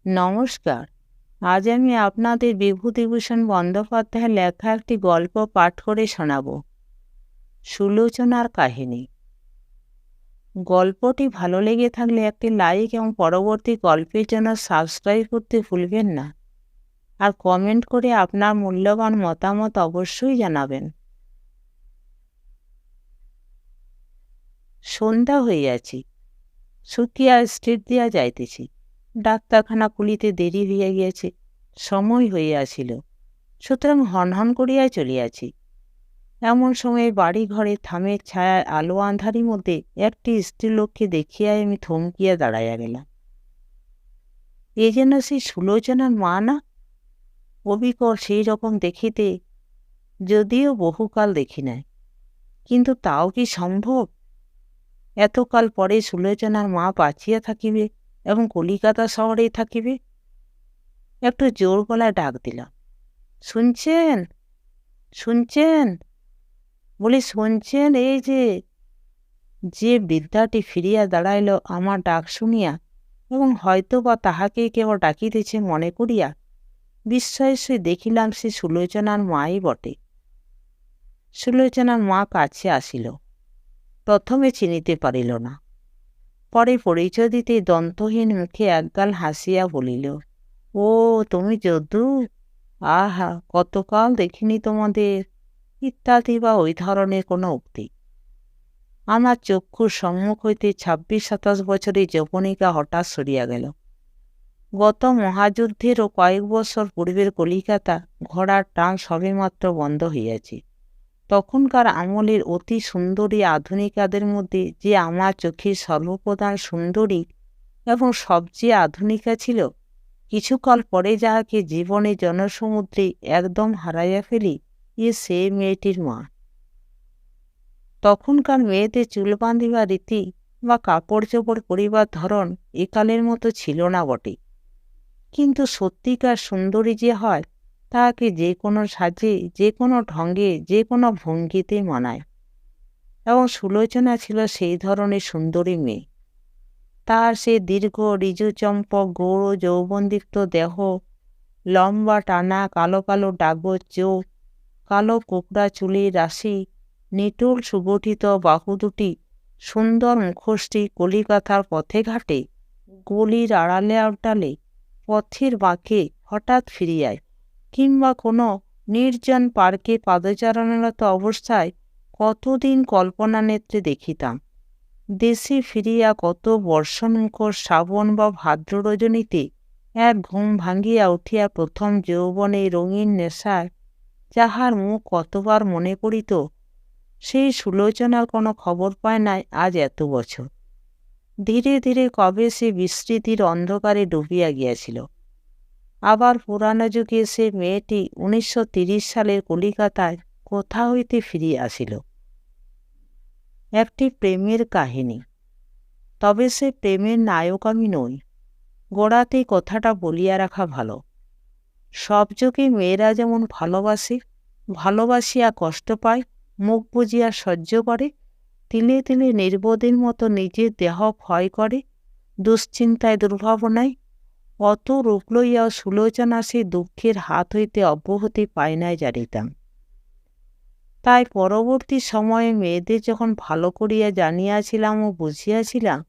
নমস্কার। আজ আমি আপনাদের বিভূতিভূষণ বন্দ্যোপাধ্যায়ের লেখা একটি গল্প পাঠ করে শোনাব। সুলোচনার কাহিনী। গল্পটি ভালো লেগে থাকলে একটি লাইক এবং পরবর্তী গল্পের জন্য সাবস্ক্রাইব করতে ভুলবেন না। আর কমেন্ট করে আপনার মূল্যবান মতামত অবশ্যই জানাবেন। সন্ধ্যা হইয়াছি, শুকিয়া স্ট্রিট দিয়া যাইতেছি। ডাক্তারখানা খুলিতে দেরি হইয়া গিয়াছে, সময় হইয়াছিল, সুতরাং হনহন করিয়া চলিয়াছি। এমন সময়ে বাড়ি ঘরে থামের ছায়ার আলো আঁধারির মধ্যে একটি স্ত্রীলোককে দেখিয়া আমি থমকিয়া দাঁড়াইয়া গেলাম। এ যেন সেই সুলোচনার মা না? অবিকল সেই রকম দেখিতে, যদিও বহুকাল দেখি নাই, কিন্তু তাও কি সম্ভব? এতকাল পরে সুলোচনার মা বাঁচিয়া থাকিবে এবং কলিকাতা শহরেই থাকিবে। একটু জোর গলায় ডাক দিলাম, শুনছেন? শুনছেন? বলি, শুনছেন? এই যে বৃদ্ধাটি ফিরিয়া দাঁড়াইল আমার ডাক শুনিয়া এবং হয়তো বা তাহাকেই কেবল ডাকিতেছে মনে করিয়া, বিস্ময়ের সহিত দেখিলাম সে সুলোচনার মাই বটে। সুলোচনার মা কাছে আসিল। প্রথমে চিনিতে পারিল না, পরে পরিচয় দিতে দন্তহীন মুখে একগাল হাসিয়া বলিল, ও তুমি যদু, আহা কতকাল দেখিনি তোমাদের, ইত্যাদি বা ওই ধরনের কোনো উক্তি। আমার চক্ষুর সম্মুখ হইতে 26-27 বছরের যৌবনিকা হঠাৎ সরিয়া গেল। গত মহাযুদ্ধেরও কয়েক বছর পূর্বের কলিকাতা ঘোড়ার টান সবেমাত্র বন্ধ হইয়াছে। তখনকার আমলের অতি সুন্দরী আধুনিকাদের মধ্যে যে আমার চোখে সর্বপ্রধান সুন্দরী এবং সবচেয়ে আধুনিকা ছিল, কিছুকাল পরে যাহাকে জীবনে জনসমুদ্রে একদম হারাইয়া ফেলি, সে মেয়েটির মা। তখনকার মেয়েদের চুল বাঁধিবার রীতি বা কাপড় চোপড় পরিবার ধরন একালের মতো ছিল না বটে, কিন্তু সত্যিকার সুন্দরী যে হয় তাহাকে যে কোনো সাজে, যে কোনো ঢঙ্গে, যে কোনো ভঙ্গিতে মানায়, এবং সুলোচনা ছিল সেই ধরনের সুন্দরী মেয়ে। তার সে দীর্ঘ ঋজুচম্পক গৌর যৌবনদীপ্ত দেহ, লম্বা টানা কালো কালো ডাগর চোখ, কালো কোকড়া চুলের রাশি, নিটোল সুগঠিত বাহু দুটি, সুন্দর মুখোশটি কলিকাতার পথে ঘাটে, গলির আড়ালে আড়ালে, পথের বাঁকে হঠাৎ ফিরিয়ায়, কিংবা কোনো নির্জন পার্কে পাদচারণরত অবস্থায় কতদিন কল্পনা নেত্রে দেখিতাম। দেশে ফিরিয়া কত বর্ষণমুখর শ্রাবণ বা ভাদ্র রজনীতে এক ঘুম ভাঙ্গিয়া উঠিয়া প্রথম যৌবনে রঙিন নেশায় যাহার মুখ কতবার মনে করিত, সেই সুলোচনার কোনো খবর পায় নাই আজ এত বছর। ধীরে ধীরে কবে সে বিস্মৃতির অন্ধকারে ডুবিয়া গিয়াছিল। আবার পুরানো যুগে সে মেয়েটি 1930 সালের কলিকাতায় কোথা হইতে ফিরিয়া আসিল। একটি প্রেমের কাহিনী, তবে সে প্রেমের নায়ক আমি নই। গোড়াতেই কথাটা বলিয়া রাখা ভালো। সব যুগে মেয়েরা যেমন ভালোবাসে, ভালোবাসিয়া কষ্ট পায়, মুখ বুজিয়া সহ্য করে, তিলে তিলে নির্বোধের মতো নিজের দেহ ক্ষয় করে, দুশ্চিন্তায় দুর্ভাবনায়, অত রূপ লইয়াও সুলোচনা সে দুঃখের হাত হইতে অব্যাহতি পায় নাই জানিতাম। তাই পরবর্তী সময়ে মেয়েদের যখন ভালো করিয়া জানিয়াছিলাম ও বুঝিয়াছিলাম,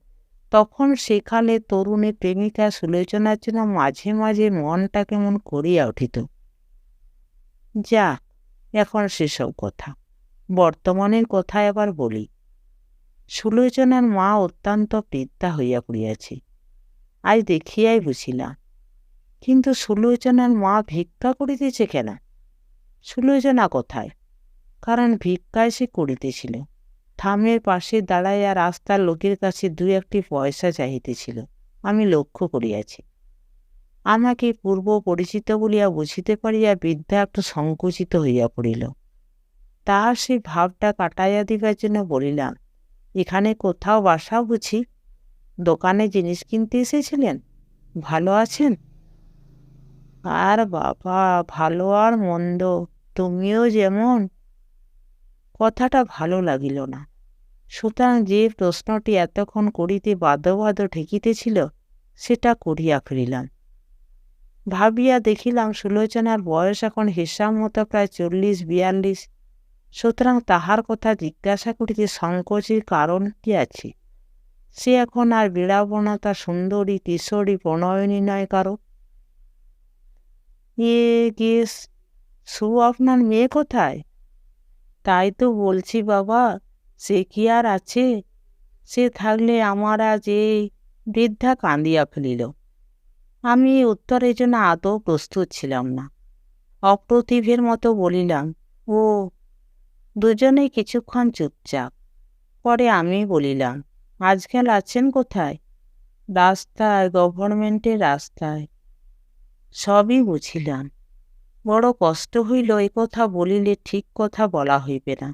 তখন সেকালে তরুণী প্রেমিকা সুলোচনার জন্য মাঝে মাঝে মনটা কেমন করিয়া উঠিত। যা, এখন সেসব কথা, বর্তমানের কথা এবার বলি। সুলোচনার মা অত্যন্ত বৃদ্ধা হইয়া পড়িয়াছে, আজ দেখিয়াই বুঝিলাম। কিন্তু সুলোচনার মা ভিক্ষা করিতেছে কেন? সুলোচনা কোথায়? কারণ ভিক্ষায় সে করিতেছিল, থামের পাশে দাঁড়াইয়া রাস্তার লোকের কাছে 2-1 পয়সা চাহিতেছিল, আমি লক্ষ্য করিয়াছি। আমাকে পূর্ব পরিচিত বলিয়া বুঝিতে পারিয়া বৃদ্ধা একটু সংকুচিত হইয়া পড়িল। তাহার সে ভাবটা কাটাইয়া দিবার জন্য বলিলাম, এখানে কোথাও বাসা বুঝি? দোকানে জিনিস কিনতে এসেছিলেন? ভালো আছেন? আর বাবা, ভালো আর মন্দ, তুমিও যেমন। কথাটা ভালো লাগিল না, সুতরাং যে প্রশ্নটি এতক্ষণ করিতে বাধ্য ঠেকিতেছিল সেটা করিয়া ফেলিলাম। ভাবিয়া দেখিলাম সুলোচনার বয়স এখন হিসাব মতো প্রায় 40-42। সুতরাং তাহার কথা জিজ্ঞাসা করিতে সংকোচের কারণ কি আছে? সে এখন আর বিড়াবনতা সুন্দরী কিশোরী প্রণয়িনী নয় কারো। গেস আপনার মেয়ে কোথায়? তাই তো বলছি বাবা, সে কি আর আছে? সে থাকলে আমার আজ এই। বৃদ্ধা কাঁদিয়া ফেলিল। আমি এই উত্তরের জন্য আদৌ প্রস্তুত ছিলাম না। অপ্রতিভের মতো বলিলাম, ও। দুজনেই কিছুক্ষণ চুপচাপ। পরে আমি বলিলাম, আজকাল আছেন কোথায়? রাস্তায়, গভর্নমেন্টের রাস্তায়। সবই বুঝিলাম। বড় কষ্ট হইল, এ কথা বলিলে ঠিক কথা বলা হইবে না।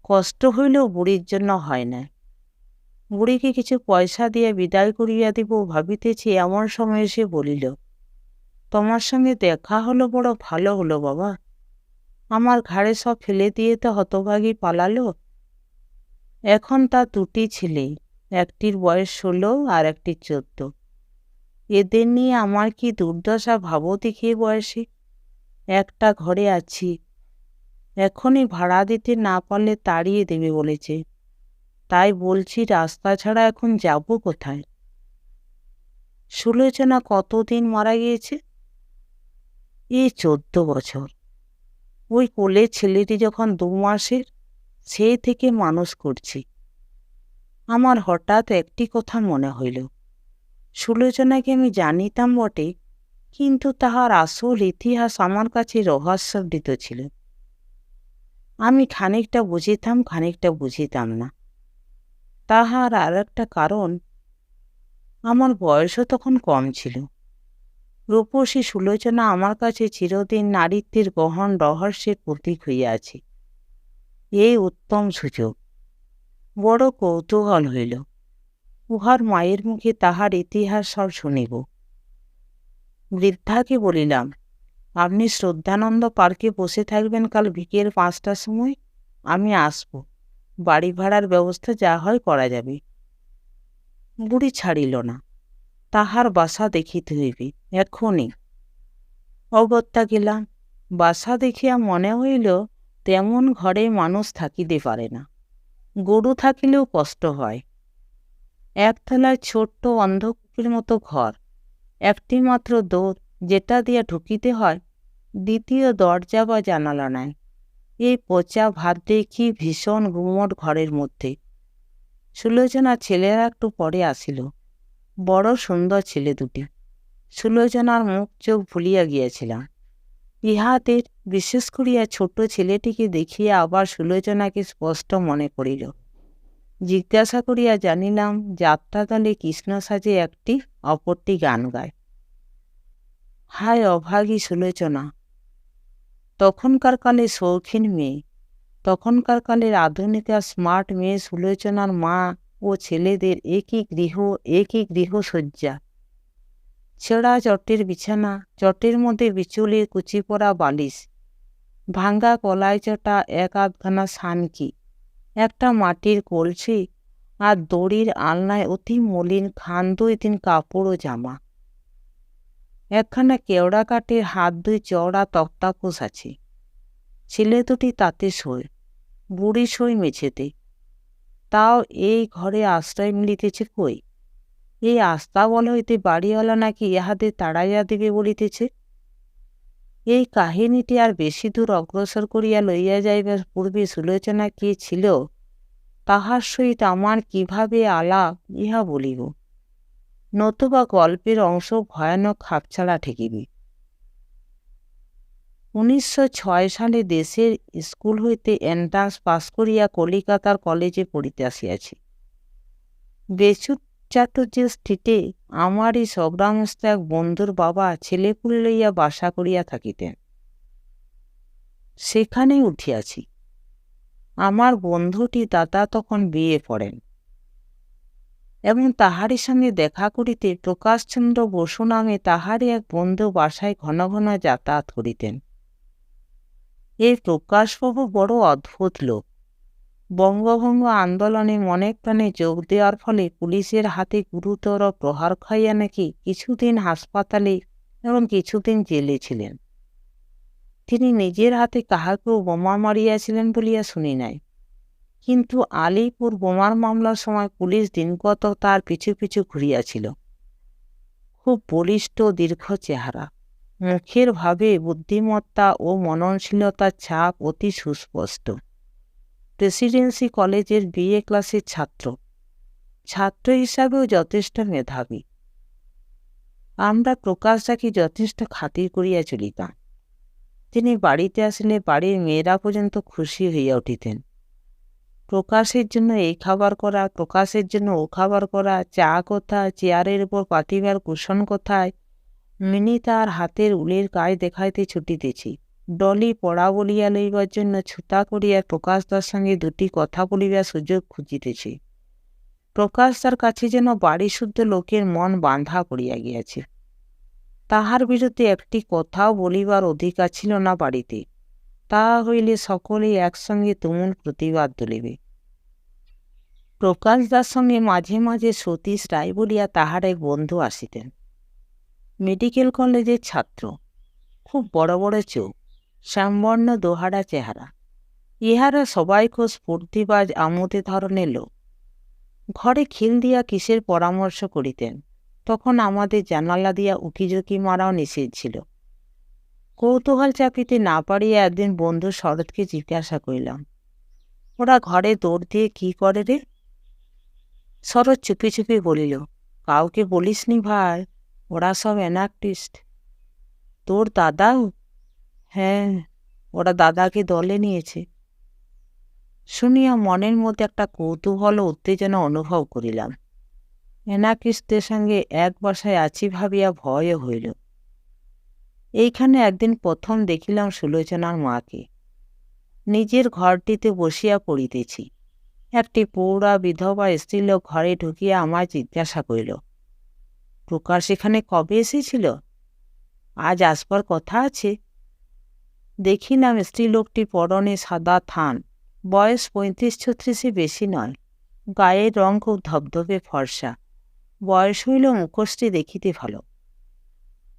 কষ্ট হইলেও বুড়ির জন্য হয় না। বুড়িকে কিছু পয়সা দিয়ে বিদায় করিয়া দিব ভাবিতেছি, এমন সময় সে বলিল, তোমার সঙ্গে দেখা হলো, বড় ভালো হলো বাবা। আমার ঘাড়ে সব ফেলে দিয়ে তো হতভাগী পালালো। এখন তার দুটি ছেলে, একটির বয়স 16 আর একটির 14। এদের নিয়ে আমার কি দুর্দশা ভাবো দেখি। বয়সে একটা ঘরে আছি, এখনই ভাড়া দিতে না পারলে তাড়িয়ে দেবে বলেছে। তাই বলছি, রাস্তা ছাড়া এখন যাব কোথায়? সুলোচনা কতদিন মারা গিয়েছে? এই 14 বছর। ওই কোলের ছেলেটি যখন 2 মাসের, সেই থেকে মানুষ করছি। আমার হঠাৎ একটি কথা মনে হইল। সুলোচনাকে আমি জানিতাম বটে, কিন্তু তাহার আসল ইতিহাস আমার কাছে রহস্যাবৃত ছিল। আমি খানিকটা বুঝিতাম, খানিকটা বুঝিতাম না। তাহার আর একটা কারণ, আমার বয়সও তখন কম ছিল। রূপসী সুলোচনা আমার কাছে চিরদিন নারীত্বের গহন রহস্যের প্রতীক হইয়া আছে। এই উত্তম সুযোগ। বড় কৌতূহল হইল। উহার মায়ের মুখে তাহার ইতিহাস সব শুনিব। বৃদ্ধাকে বলিলাম, আপনি শ্রদ্ধানন্দ পার্কে বসে থাকবেন কাল বিকেল 5টার সময়। আমি আসব। বাড়ি ভাড়ার ব্যবস্থা যা হয় করা যাবে। বুড়ি ছাড়িল না। তাহার বাসা দেখিতে হইবে এখনই। অগত্যা গেলাম। বাসা দেখিয়া মনে হইল, তেমন ঘরে মানুষ থাকিতে পারে না। গরু থাকিলেও কষ্ট হয়। একতলায় ছোট্ট অন্ধকূপের মতো ঘর। একটি মাত্র দোর, যেটা দিয়ে ঢুকিতে হয়। দ্বিতীয় দরজা বা জানালা নাই। এই পচা ভাত দেখি ভীষণ গুমট ঘরের মধ্যে। সুলোচনা ছেলেরা একটু পরে আসিল। বড় সুন্দর ছেলে দুটি। সুলোচনার মুখ চোখ ভুলিয়া গিয়াছিলাম। ইহাদের বিশেষ করিয়া ছোট ছেলেটিকে দেখিয়া আবার সুলোচনাকে স্পষ্ট মনে করিল। জিজ্ঞাসা করিয়া জানিলাম, যাত্রাদলে কৃষ্ণ সাজে একটি, অপরটি গান গায়। হায় অভাগী সুলোচনা! তখনকার কালে শৌখিন মেয়ে, তখনকার কালের আধুনিকা স্মার্ট মেয়ে সুলোচনার মা ও ছেলেদের একই গৃহসজ্জা। ছেঁড়া চটের বিছানা, চটের মধ্যে বিচুলির কুচি পড়া বালিশ, ভাঙ্গা কলাই চটা 1-8খানা সানকি, একটা মাটির কলসি, আর দড়ির আলনায় অতি মলিন 2-3 কাপড় ও জামা। একখানা কেওড়া কাঠের হাত 2 চওড়া তক্তাপোষ আছে। ছেলে দুটি তাতে শোয়, বুড়ি শোয় মেঝেতে। তাও এই ঘরে আশ্রয় মিলিতেছে কই? এই আস্তাবল হইতে বাড়িওয়ালা নাকি ইহাদের তাড়াইয়া দিবে বলিতেছে। এই কাহিনীটি আর বেশি দূর অগ্রসর করিয়া লইয়া যাইবার পূর্বে সুলোচনা কে ছিল, তাহার সহিত আমার কিভাবে আলাপ, ইহা বলিব। নতুবা গল্পের অংশ ভয়ানক খাপছাড়া ঠেকিবে। 1906 সালে দেশের স্কুল হইতে এন্ট্রান্স পাস করিয়া কলিকাতার কলেজে পড়িতে আসিয়াছি। বেচুত চাটুর্যের স্ট্রিটে আমারই সংগ্রামস্থ এক বন্ধুর বাবা ছেলেপুলে লইয়া বাসা করিয়া থাকিতেন। সেখানেই উঠিয়াছি। আমার বন্ধুটি দাদা তখন বিয়ে পড়েন এবং তাহারই সঙ্গে দেখা করিতে প্রকাশচন্দ্র বসু নামে তাহারই এক বন্ধু বাসায় ঘন ঘন যাতায়াত করিতেন। এই প্রকাশবাবু বড় অদ্ভুত লোক। বঙ্গভঙ্গ আন্দোলনে মনে প্রাণে যোগ দেওয়ার ফলে পুলিশের হাতে গুরুতর প্রহার খাইয়া নাকি কিছুদিন হাসপাতালে এবং কিছুদিন জেলে ছিলেন। তিনি নিজের হাতে কাহাকেও বোমা মারিয়াছিলেন বলিয়া শুনি নাই, কিন্তু আলিপুর বোমার মামলার সময় পুলিশ দিনকত তার পিছু পিছু ঘুরিয়াছিল। খুব বলিষ্ঠ দীর্ঘ চেহারা, মুখের ভাবে বুদ্ধিমত্তা ও মননশীলতার ছাপ অতি সুস্পষ্ট। প্রেসিডেন্সি কলেজের বিএ ক্লাসের ছাত্র হিসাবেও যথেষ্ট মেধাবী। আমরা প্রকাশটাকে যথেষ্ট খাতির করিয়া চলিতাম। তিনি বাড়িতে আসিলে বাড়ির মেয়েরা পর্যন্ত খুশি হইয়া উঠিতেন। প্রকাশের জন্য এই খাবার করা, প্রকাশের জন্য ও খাবার করা, চা কোথায়, চেয়ারের উপর পাতিবার কুশন কোথায়, মিনি তার হাতের উলের কাজ দেখাইতে ছুটিতেছি, ডলি পড়া বলিয়া লইবার জন্য ছুতা করিয়া প্রকাশদার সঙ্গে দুটি কথা বলিবার সুযোগ খুঁজিতেছি। প্রকাশ তার কাছে যেন বাড়ি শুদ্ধ লোকের মন বাঁধা পড়িয়া গিয়াছে। তাহার বিরুদ্ধে একটি কথাও বলিবার অধিকার ছিল না বাড়িতে। তাহা হইলে সকলেই একসঙ্গে তুমুল প্রতিবাদ তুলিবে। প্রকাশদার সঙ্গে মাঝে মাঝে সতীশ রায় বলিয়া তাহার এক বন্ধু আসিতেন। মেডিকেল কলেজের ছাত্র, খুব বড় বড় চোখ, শ্যামবর্ণ দোহারা চেহারা। ইহারা সবাই খুব স্ফূর্তিবাজ আমোদে ধরনের লোক। ঘরে খিল দিয়া কিসের পরামর্শ করিতেন, তখন আমাদের জানালা দিয়া উকিঝুঁকি মারাও নিষেধ ছিল। কৌতূহল চাপিতে না পারিয়া একদিন বন্ধু শরৎকে জিজ্ঞাসা করিলাম, ওরা ঘরে দৌড় দিয়ে কি করে রে? শরৎ চুপি চুপি বলিল, কাউকে বলিসনি ভাই, ওরা সব অ্যানার্টিস্ট। তোর দাদাও? হ্যাঁ, ওরা দাদাকে দলে নিয়েছে। শুনিয়া মনের মধ্যে একটা কৌতূহল ও উত্তেজনা অনুভব করিলাম। অ্যানার্কিস্টদের সঙ্গে এক বাসায় আছি ভাবিয়া ভয়ও হইল। এইখানে একদিন প্রথম দেখিলাম সুলোচনার মাকে। নিজের ঘরটিতে বসিয়া পড়িতেছি। একটি পৌরা বিধবা স্ত্রীলোক ঘরে ঢুকিয়া আমায় জিজ্ঞাসা করিল, প্রকাশ এখানে কবে এসেছিল? আজ আসবার কথা আছে। দেখিলাম স্ত্রীলোকটি পরনে সাদা থান, বয়স 35-36 বেশি নয়, গায়ের রং খুব ধবধবে ফর্সা, বয়স হইল মুখোশটি দেখিতে ভালো।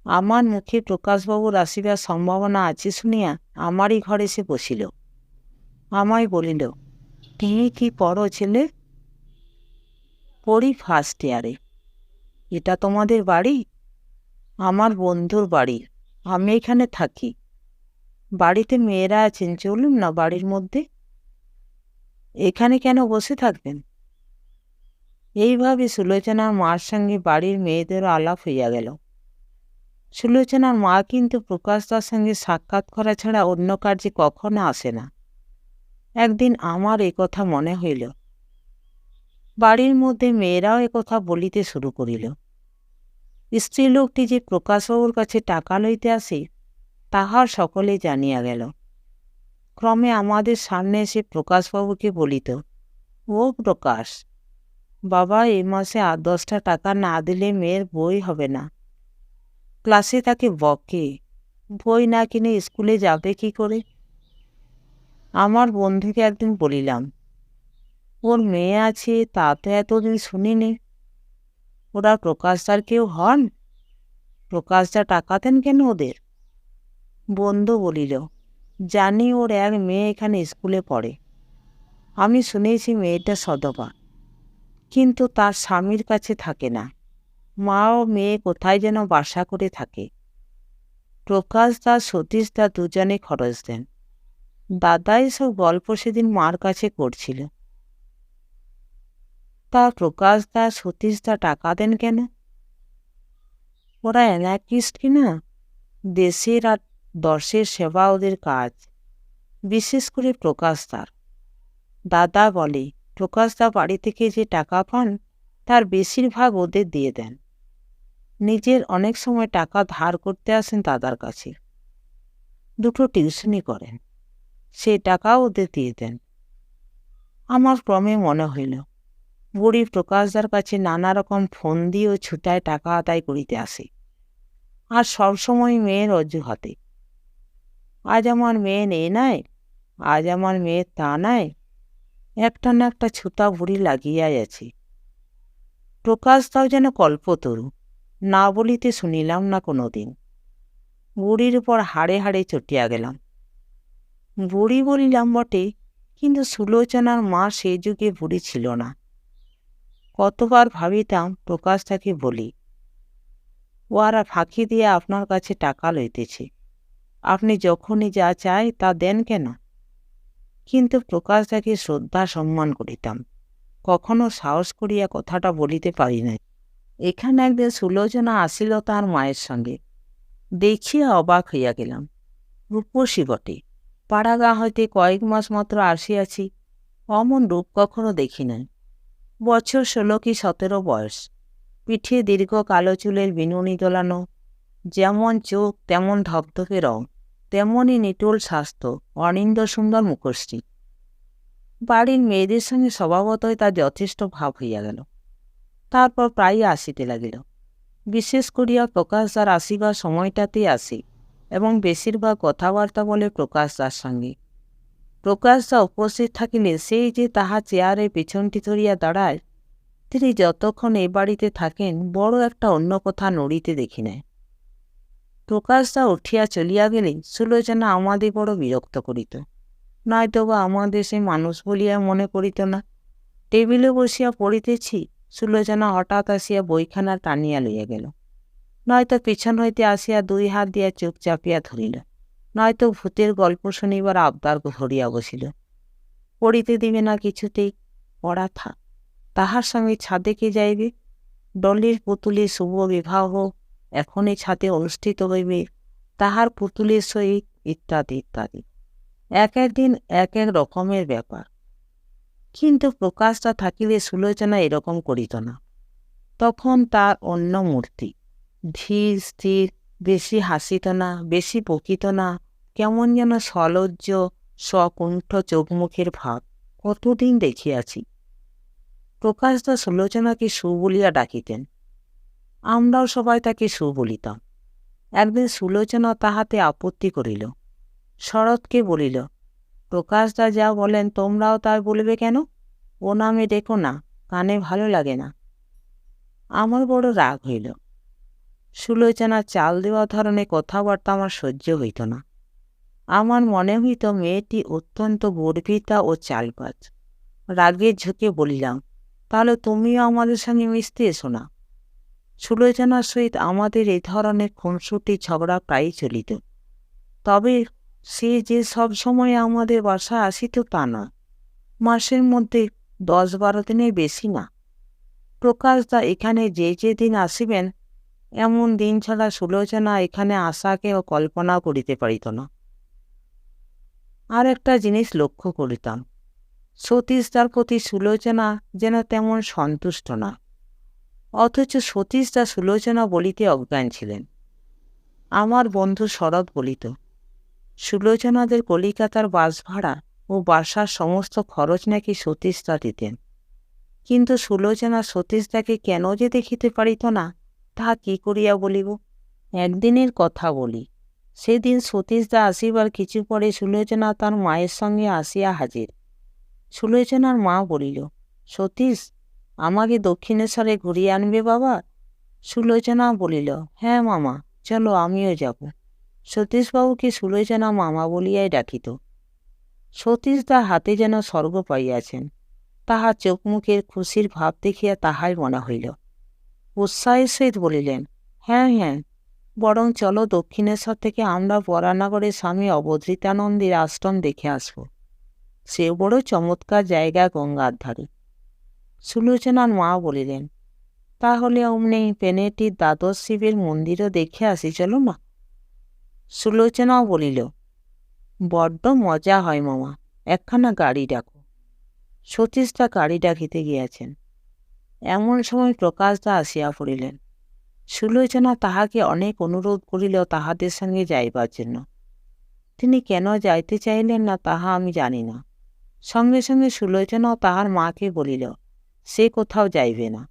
আমার মুখে প্রকাশবাবুর আসিবার সম্ভাবনা আছে শুনিয়া আমারই ঘরে সে বসিল। আমায় বলিল, তুমি কি পড়ো ছেলে? পড়ি ফার্স্ট ইয়ারে। এটা তোমাদের বাড়ি? আমার বন্ধুর বাড়ি, আমি এখানে থাকি। বাড়িতে মেয়েরা আছেন, চলুন না বাড়ির মধ্যে। এখানে কেন বসে থাকবেন? এইভাবে সুলোচনার মার সঙ্গে বাড়ির মেয়েদেরও আলাপ হইয়া গেল। সুলোচনার মা কিন্তু প্রকাশদার সঙ্গে সাক্ষাৎ করা ছাড়া অন্য কার্যে কখনো আসে না। একদিন আমার কথা মনে হইল। বাড়ির মধ্যে মেয়েরাও কথা বলিতে শুরু করিল। স্ত্রীলোকটি যে প্রকাশবাবুর কাছে টাকা লইতে আসে তাহার সকলে জানিয়া গেল। ক্রমে আমাদের সামনে এসে প্রকাশবাবুকে বলিত, ও প্রকাশ বাবা, এ মাসে 8-10টা টাকা না দিলে মেয়ের বই হবে না। ক্লাসে তাকে বকে, বই না কিনে স্কুলে যাবে কি করে? আমার বন্ধুকে একদিন বলিলাম, ওর মেয়ে আছে তা তো এতদিন শুনিনি। ওরা প্রকাশদার কেউ হন? প্রকাশদা টাকা দেন কেন ওদের? বন্ধু বলিল, জানি ওর এক মেয়ে এখানে স্কুলে পড়ে। আমি শুনেছি মেয়েটা সধবা, কিন্তু তার স্বামীর কাছে থাকে না। মা ও মেয়ে কোথায় যেন বাসা করে থাকে। প্রকাশদা সতীশদা দুজনে খরচ দেন। দাদা এসব গল্প সেদিন মার কাছে করছিল। তা প্রকাশদা সতীশদা টাকা দেন কেন? ওরা অ্যানার্কিস্ট কিনা? দেশের আর দশের সেবা ওদের কাজ, বিশেষ করে প্রকাশদার। দাদা বলে, প্রকাশদা বাড়ি থেকে যে টাকা পান তার বেশিরভাগ ওদের দিয়ে দেন। নিজের অনেক সময় টাকা ধার করতে আসেন দাদার কাছে। দুটো টিউশনি করেন, সে টাকাও ওদের দিয়ে দেন। আমার ক্রমে মনে হইল, বুড়ি প্রকাশদার কাছে নানা রকম ফোন দিয়েও ছুটায় টাকা আদায় করিতে আসে, আর সবসময় মেয়ের অজুহাতে। আজ আমার মেয়ে নেই নাই, আজ আমার মেয়ে তা নাই, একটা না একটা ছুতা বুড়ি লাগিয়াই আছে। প্রকাশদাও যেন কল্পতরু, না বলিতে শুনিলাম না কোনো দিন। বুড়ির উপর হাড়ে হাড়ে চটিয়া গেলাম। বুড়ি বলিলাম বটে, কিন্তু সুলোচনার মা সে যুগে বুড়ি ছিল না। কতবার ভাবিতাম প্রকাশটাকে বলি, ওরা ফাঁকি দিয়ে আপনার কাছে টাকা লইতেছে, আপনি যখনই যা চাই তা দেন কেন? কিন্তু প্রকাশটাকে শ্রদ্ধা সম্মান করিতাম, কখনো সাহস করিয়া কথাটা বলিতে পারি নাই। এখানে একদিন সুলোচনা আসিল তার মায়ের সঙ্গে। দেখিয়া অবাক হইয়া গেলাম। রূপসী বটে, পাড়াগা হইতে কয়েক মাস মাত্র আসিয়াছি, অমন রূপ কখনো দেখি নাই। বছর 16 কি 17 বয়স, পিঠে দীর্ঘ কালো চুলের বিনুনি দোলানো, যেমন চোখ তেমন ধপধপে রং, তেমনই নিটোল স্বাস্থ্য, অনিন্দ সুন্দর মুখশ্রী। বাড়ির মেয়েদের সঙ্গে স্বভাবতই তার যথেষ্ট ভাব হইয়া গেল। তারপর প্রায়ই আসিতে লাগিল। বিশেষ করিয়া প্রকাশদার আসিবার সময়টাতেই আসি, এবং বেশিরভাগ কথাবার্তা বলে প্রকাশদার সঙ্গে। প্রকাশদা উপস্থিত থাকিলে সেই যে তাহার চেয়ারে পিছনটি ধরিয়া দাঁড়ায়, তিনি যতক্ষণ এ বাড়িতে থাকেন বড় একটা অন্য কথা নড়িতে দেখি নাই। প্রকাশদা উঠিয়া চলিয়া গেলেই সুলোচনা আমাদের বড় বিরক্ত করিত, নয়তো বা আমাদের সে মানুষ বলিয়া মনে করিত না। টেবিলে বসিয়া পড়িতেছি, সুলোচনা হঠাৎ আসিয়া বইখানা টানিয়া লইয়া গেল, নয়তো পিছন হইতে আসিয়া 2 হাত দিয়া চোখ চাপিয়া ধরিল, নয়তো ভূতের গল্প শুনিবার আবদার ধরিয়া বসিল। পড়িতে দিবে না কিছুতেই, পড়া থাক, তাহার সঙ্গে ছাদে কে যাইবে? ডলির পুতুলের শুভ বিবাহ এখনই ছাদে অনুষ্ঠিত হইবে, তাহার পুতুলের সহিত ইত্যাদি ইত্যাদি। এক একদিন এক এক রকমের ব্যাপার। কিন্তু প্রকাশটা থাকিলে সুলোচনা এরকম করিত না। তখন তার অন্য মূর্তি, ধীর স্থির, বেশি হাসিত না, বেশি বকিত না, কেমন যেন সলজ্জ সকুণ্ঠ চোখ মুখের ভাব কতদিন দেখিয়াছি। প্রকাশদা সুলোচনাকে সু বলিয়া ডাকিতেন, আমরাও সবাই তাকে সু বলিতাম। একদিন সুলোচনা তাহাতে আপত্তি করিল। শরৎকে বলিল, প্রকাশদা যা বলেন তোমরাও তাই বলবে কেন? ও নামে ডেকো না, কানে ভালো লাগে না। আমার বড় রাগ হইল। সুলোচনার চাল দেওয়া ধরনের কথাবার্তা আমার সহ্য হইত না। আমার মনে হইত মেয়েটি অত্যন্ত গর্বিতা ও চালবাজ। রাগের ঝুঁকে বলিলাম, তাহলে তুমিও আমাদের সঙ্গে মিশতে এসো না। সুলোচনার সহিত আমাদের এই ধরনের খুনসুটি ঝগড়া প্রায়ই চলিত, তবে সে যে সব সময় আমাদের বাসায় আসিত তা না, মাসের মধ্যে 10-12 দিনের বেশি না। প্রকাশদা এখানে যে যে দিন আসিবেন, এমন দিন ছাড়া সুলোচনা এখানে আসাকেও কল্পনা করিতে পারিত না। আর একটা জিনিস লক্ষ্য করিতাম, সতীশদার প্রতি সুলোচনা যেন তেমন সন্তুষ্ট না, অথচ সতীশদা সুলোচনা বলিতে অজ্ঞান ছিলেন। আমার বন্ধু শরৎ বলিত, সুলোচনাদের কলিকাতার বাস ভাড়া ও বাসার সমস্ত খরচ নাকি সতীশদা দিতেন। কিন্তু সুলোচনা সতীশদাকে কেন যে দেখিতে পারিত না, তাহা কি করিয়া বলিব। একদিনের কথা বলি, সেদিন সতীশদা আসিবার কিছু পরে সুলোচনা তার মায়ের সঙ্গে আসিয়া হাজির। সুলোচনার মা বলিল, সতীশ, আমাকে দক্ষিণেশ্বরে ঘুরিয়ে আনবে বাবা? সুলোচনা বলিল, হ্যাঁ মামা, চলো আমিও যাব। সতীশবাবুকে সুলোচনা মামা বলিয়াই ডাকিত। সতীশদা হাতে যেন স্বর্গ পাইয়াছেন, তাহার চোখ মুখের খুশির ভাব দেখিয়া তাহাই মনে হইল। উৎসাহের সহিত বলিলেন, হ্যাঁ হ্যাঁ, বরং চলো দক্ষিণেশ্বর থেকে আমরা বরানগরে স্বামী অবধৃতানন্দের আশ্রম দেখে আসব। সে বড় চমৎকার জায়গা, গঙ্গার ধারে। সুলোচনার মা বলিলেন, তাহলে অমনি পেনেটির দ্বাদশ শিবের মন্দিরও দেখে আসি, চলো না। সুলোচনাও বলিল, বড্ড মজা হয় মামা, একখানা গাড়ি ডাকো। সতীশদা গাড়ি ডাকিতে গিয়াছেন। এমন সময় প্রকাশদা আসিয়া পড়িলেন। সুলোচনা তাহাকে অনেক অনুরোধ করিল তাহাদের সঙ্গে যাইবার জন্য। তিনি কেন যাইতে চাইলেন না তাহা আমি জানি না। সঙ্গে সঙ্গে সুলোচনাও তাহার মাকে বলিল, সে কোথাও যাইবে না,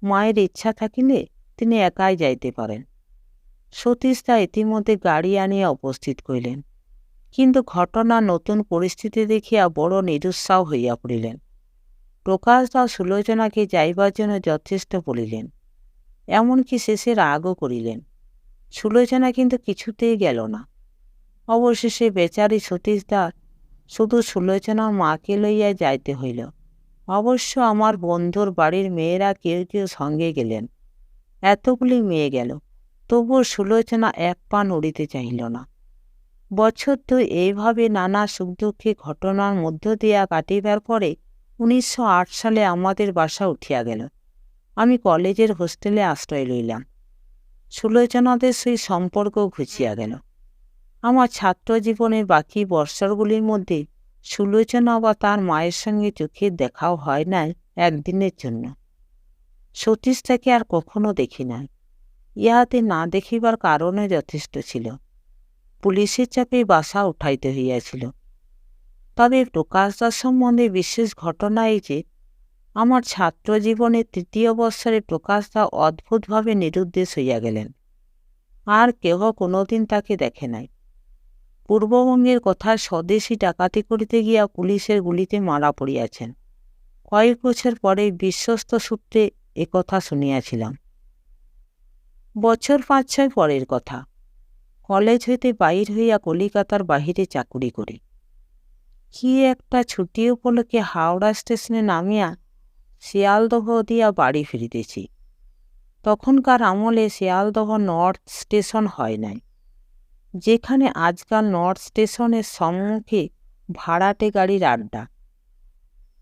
মায়ের ইচ্ছা থাকিলে তিনি একাই যাইতে পারেন। সতীশদা ইতিমধ্যে গাড়ি আনিয়া উপস্থিত করিলেন, কিন্তু ঘটনা নতুন পরিস্থিতি দেখিয়া বড় নিরুৎসাহ হইয়া পড়িলেন। প্রকাশদা সুলোচনাকে যাইবার জন্য যথেষ্ট বলিলেন, এমনকি শেষে রাগও করিলেন। সুলোচনা কিন্তু কিছুতেই গেল না। অবশেষে বেচারি সতীশদা শুধু সুলোচনার মাকে লইয়া যাইতে হইল। অবশ্য আমার বন্ধুর বাড়ির মেয়েরা কেউ কেউ সঙ্গে গেলেন। এতগুলি মেয়ে গেল, তবুও সুলোচনা এক পা নড়িতে চাহিল না। বছর দুই এইভাবে নানা সুখ দুঃখে ঘটনার মধ্য দিয়া কাটিবার পরে 1908 সালে আমাদের বাসা উঠিয়া গেল। আমি কলেজের হোস্টেলে আশ্রয় লইলাম। সুলোচনাদের সেই সম্পর্ক ঘুচিয়া গেল। আমার ছাত্র জীবনের বাকি বৎসরগুলির মধ্যে সুলোচনা বা তার মায়ের সঙ্গে চোখের দেখাও হয় নাই একদিনের জন্য। সতীশটাকে আর কখনো দেখি নাই। ইহাতে না দেখিবার কারণে যথেষ্ট ছিল। পুলিশের চাপে বাসা উঠাইতে হইয়াছিল। তবে প্রকাশদার সম্বন্ধে বিশেষ ঘটনা এই যে, আমার ছাত্র জীবনের 3য় বৎসরে প্রকাশদা অদ্ভুতভাবে নিরুদ্দেশ হইয়া গেলেন। আর কেহ কোনোদিন তাকে দেখে নাই। পূর্ববঙ্গের কথায় স্বদেশী ডাকাতি করিতে গিয়া পুলিশের গুলিতে মারা পড়িয়াছেন। কয়েক বছর পরে বিশ্বস্ত সূত্রে একথা শুনিয়াছিলাম। বছর 5-6 পরের কথা। কলেজ হইতে বাহির হইয়া কলিকাতার বাহিরে চাকুরি করি। কি একটা ছুটি উপলক্ষে হাওড়া স্টেশনে নামিয়া শিয়ালদহ দিয়া বাড়ি ফিরিতেছি। তখনকার আমলে শিয়ালদহ নর্থ স্টেশন হয় নাই। যেখানে আজকাল নর্থ স্টেশনের সম্মুখে ভাড়াটে গাড়ির আড্ডা,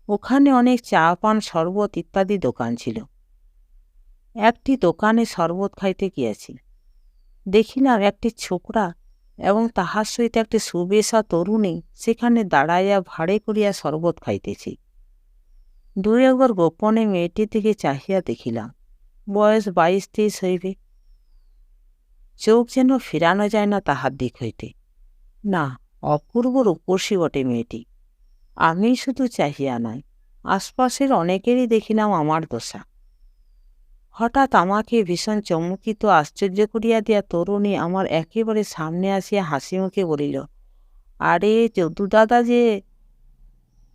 ওখানে অনেক চা পান শরবত ইত্যাদি দোকান ছিল। একটি দোকানে শরবত খাইতে গিয়াছি। দেখিলাম একটি ছোকরা এবং তাহার সহিত একটি সুবেশা তরুণী সেখানে দাঁড়াইয়া ভাড়ে করিয়া শরবত খাইতেছি। 2 একবার গোপনে মেয়েটির দিকে চাহিয়া দেখিলাম। বয়স 22-23 হইবে। চোখ যেন ফিরানো যায় না তাহার দিক হইতে। না, অপূর্ব রূপসী বটে মেয়েটি। আমি শুধু চাহিয়া নাই, আশপাশের অনেকেরই দেখিলাম আমার দশা। হঠাৎ আমাকে ভীষণ চমকিত আশ্চর্য করিয়া দিয়া তরুণী আমার একেবারে সামনে আসিয়া হাসি মুখে বলিল, আরে যদু দাদা যে,